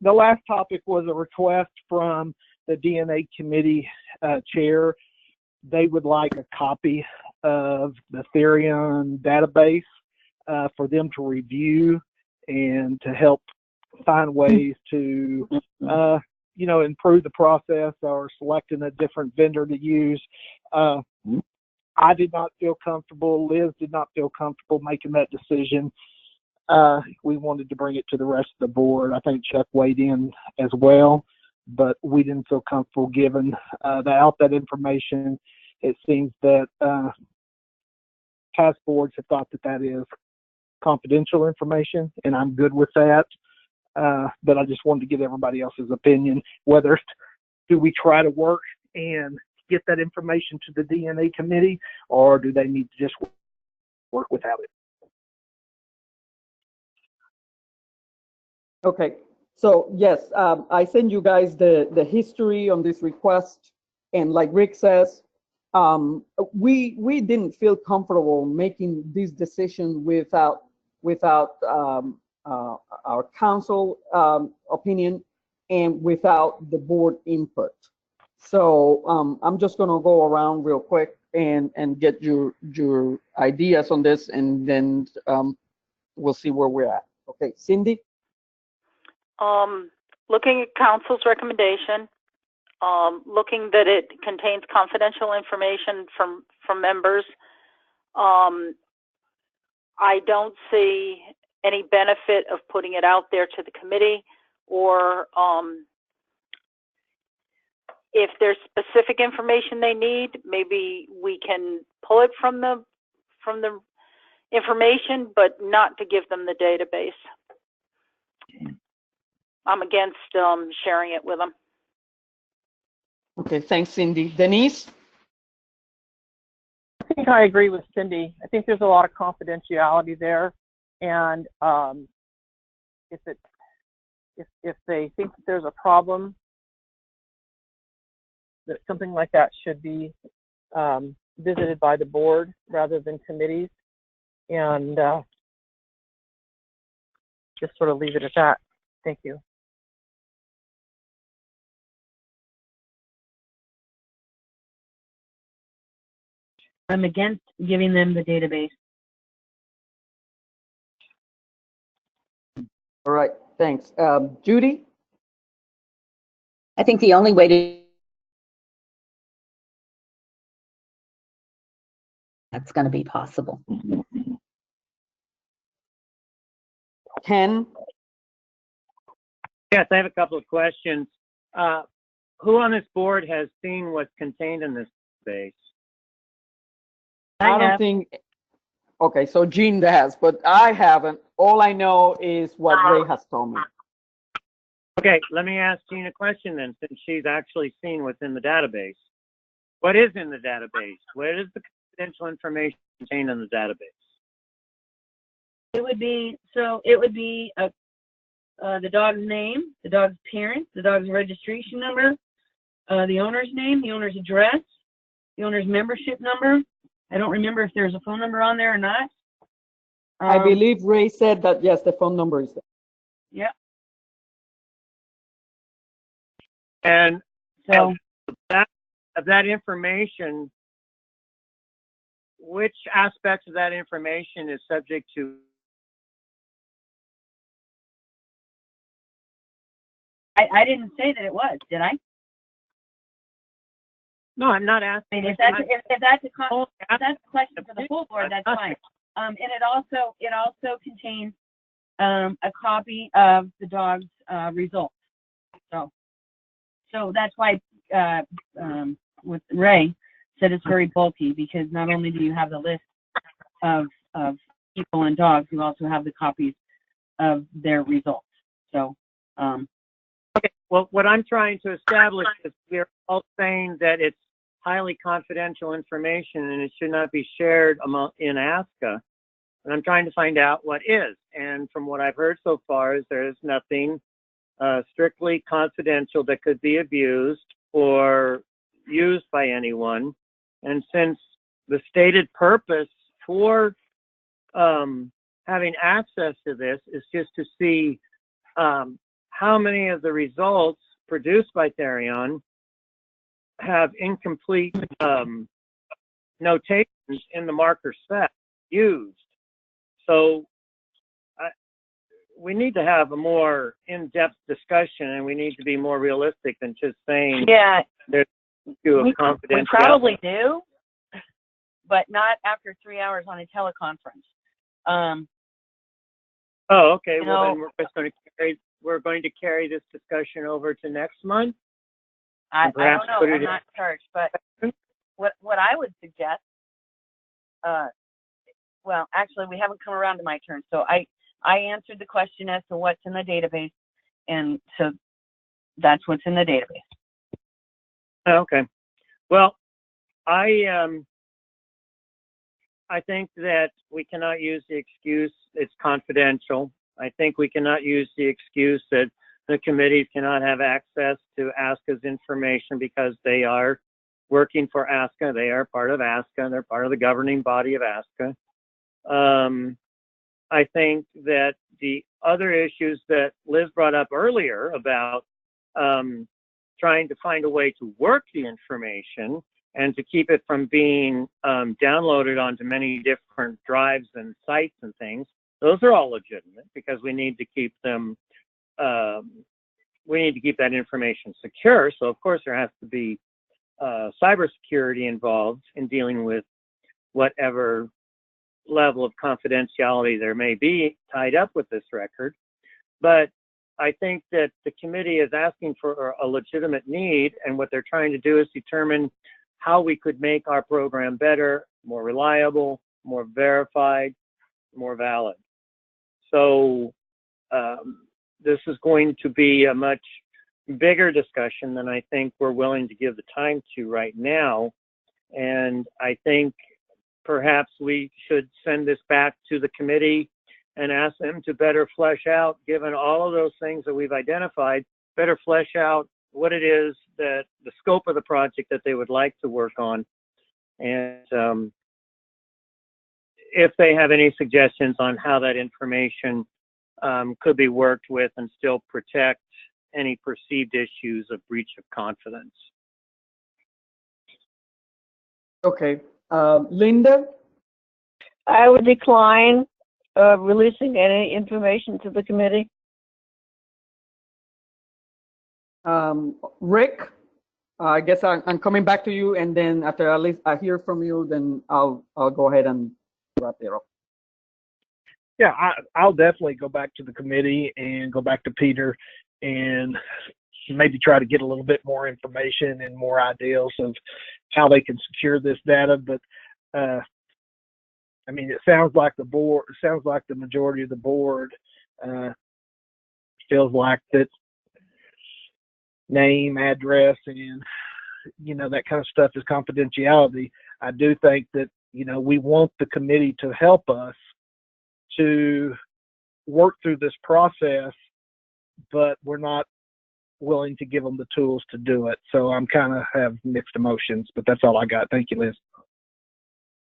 the last topic was a request from the DNA committee chair. They would like a copy of the Therion database for them to review and to help find ways to, you know, improve the process or selecting a different vendor to use. I did not feel comfortable. Liz did not feel comfortable making that decision. We wanted to bring it to the rest of the board. I think Chuck weighed in as well, but we didn't feel comfortable giving out that information. It seems that past boards have thought that that is confidential information, and I'm good with that. But I just wanted to get everybody else's opinion, whether do we try to work and get that information to the DNA committee, or do they need to just work without it? Okay, so yes, I send you guys the history on this request, and like Rick says, we didn't feel comfortable making this decision without our council opinion and without the board input. So I'm just gonna go around real quick and get your ideas on this, and then we'll see where we're at. Okay, Cindy? Looking at council's recommendation, looking that it contains confidential information from members, I don't see any benefit of putting it out there to the committee, or if there's specific information they need, maybe we can pull it from the information, but not to give them the database. I'm against sharing it with them. Okay, thanks, Cindy. Denise? I think I agree with Cindy. I think there's a lot of confidentiality there, and if they think that there's a problem, that something like that should be visited by the board rather than committees, and just sort of leave it at that. Thank you. I'm against giving them the database. All right, thanks. Judy? I think the only way to that's going to be possible. Ken? Yes, I have a couple of questions. Who on this board has seen what's contained in this base? I don't think, okay, so Jean has, but I haven't. All I know is what Ray has told me. Okay, let me ask Jean a question then, since she's actually seen what's in the database. What is in the database? What is the confidential information contained in the database? It would be the dog's name, the dog's parents, the dog's registration number, the owner's name, the owner's address, the owner's membership number. I don't remember if there's a phone number on there or not. I believe Ray said that, yes, the phone number is there. Yeah. And So of that information, which aspects of that information is subject to? I didn't say that it was, did I? No, I'm not asking. I mean, if that's a question for the full board, that's fine. And it also contains a copy of the dog's results. So that's why with Ray said it's very bulky, because not only do you have the list of people and dogs, you also have the copies of their results. So okay. Well, what I'm trying to establish is we're all saying that it's highly confidential information and it should not be shared in ASCA. And I'm trying to find out what is. And from what I've heard so far is there is nothing strictly confidential that could be abused or used by anyone. And since the stated purpose for having access to this is just to see how many of the results produced by Therion have incomplete notations in the marker set used. So we need to have a more in-depth discussion, and we need to be more realistic than just saying there's a confidentiality. We probably do, but not after 3 hours on a teleconference. Oh, okay. Well, then we're going to carry this discussion over to next month. I don't know. I'm not in charge, but what I would suggest, well, actually, we haven't come around to my turn. So I answered the question as to what's in the database, and so that's what's in the database. Okay. Well, I think that we cannot use the excuse it's confidential. I think we cannot use the excuse that the committees cannot have access to ASCA's information because they are working for ASCA. They are part of ASCA. They're part of the governing body of ASCA. I think that the other issues that Liz brought up earlier about trying to find a way to work the information and to keep it from being downloaded onto many different drives and sites and things, those are all legitimate because we need to keep them, we need to keep that information secure. So of course there has to be cybersecurity involved in dealing with whatever level of confidentiality there may be tied up with this record. But I think that the committee is asking for a legitimate need, and what they're trying to do is determine how we could make our program better, more reliable, more verified, more valid. So this is going to be a much bigger discussion than I think we're willing to give the time to right now. And I think perhaps we should send this back to the committee and ask them to better flesh out, given all of those things that we've identified, better flesh out what it is that the scope of the project that they would like to work on. And if they have any suggestions on how that information could be worked with and still protect any perceived issues of breach of confidence. Okay. Linda? I would decline releasing any information to the committee. Rick, I guess I'm coming back to you, and then after at least I hear from you, then I'll go ahead and wrap it up. Yeah, I'll definitely go back to the committee and go back to Peter and maybe try to get a little bit more information and more ideas of how they can secure this data. But I mean, it sounds like the board, it sounds like the majority of the board feels like that name, address, and, you know, that kind of stuff is confidentiality. I do think that, you know, we want the committee to help us to work through this process, but we're not willing to give them the tools to do it. So I'm kind of have mixed emotions, but that's all I got. Thank you, Liz.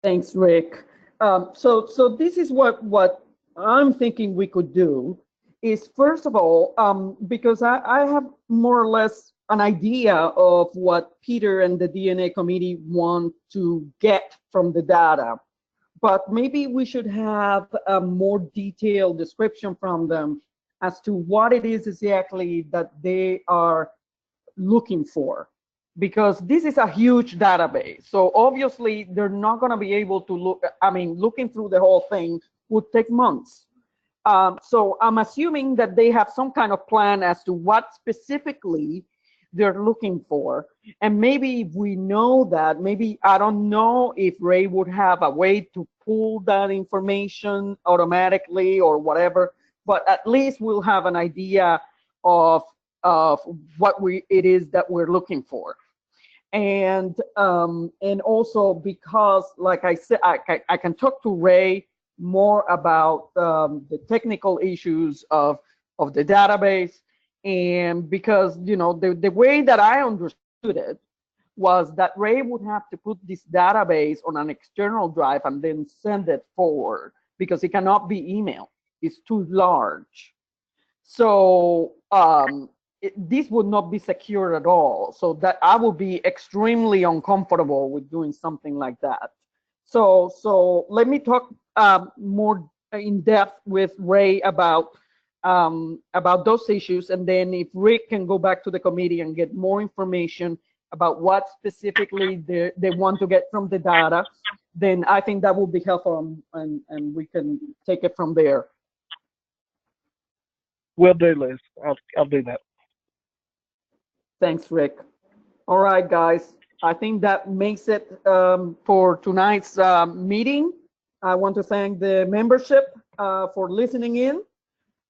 Thanks, Rick. So this is what I'm thinking we could do is, first of all, because I have more or less an idea of what Peter and the DNA committee want to get from the data, but maybe we should have a more detailed description from them as to what it is exactly that they are looking for, because this is a huge database. So obviously they're not going to be able to look, I mean, looking through the whole thing would take months. So I'm assuming that they have some kind of plan as to what specifically they're looking for. And maybe if we know that, maybe, I don't know if Ray would have a way to pull that information automatically or whatever, but at least we'll have an idea of what it is that we're looking for. And also because, like I said, I can talk to Ray more about the technical issues of the database. And because, you know, the way that I understood it was that Ray would have to put this database on an external drive and then send it forward, because it cannot be emailed. It's too large. So this would not be secure at all. So that I would be extremely uncomfortable with doing something like that. So let me talk more in depth with Ray about those issues, and then if Rick can go back to the committee and get more information about what specifically they want to get from the data, then I think that will be helpful, and we can take it from there. Will do, Liz. I'll do that. Thanks, Rick. All right, guys. I think that makes it for tonight's meeting. I want to thank the membership for listening in.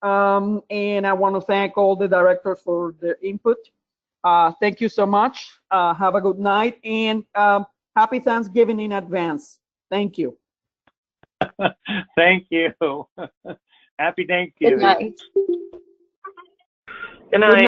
And I want to thank all the directors for their input. Thank you so much. Have a good night, and happy Thanksgiving in advance. Thank you. Thank you. Happy Thanksgiving. Good night. Good night.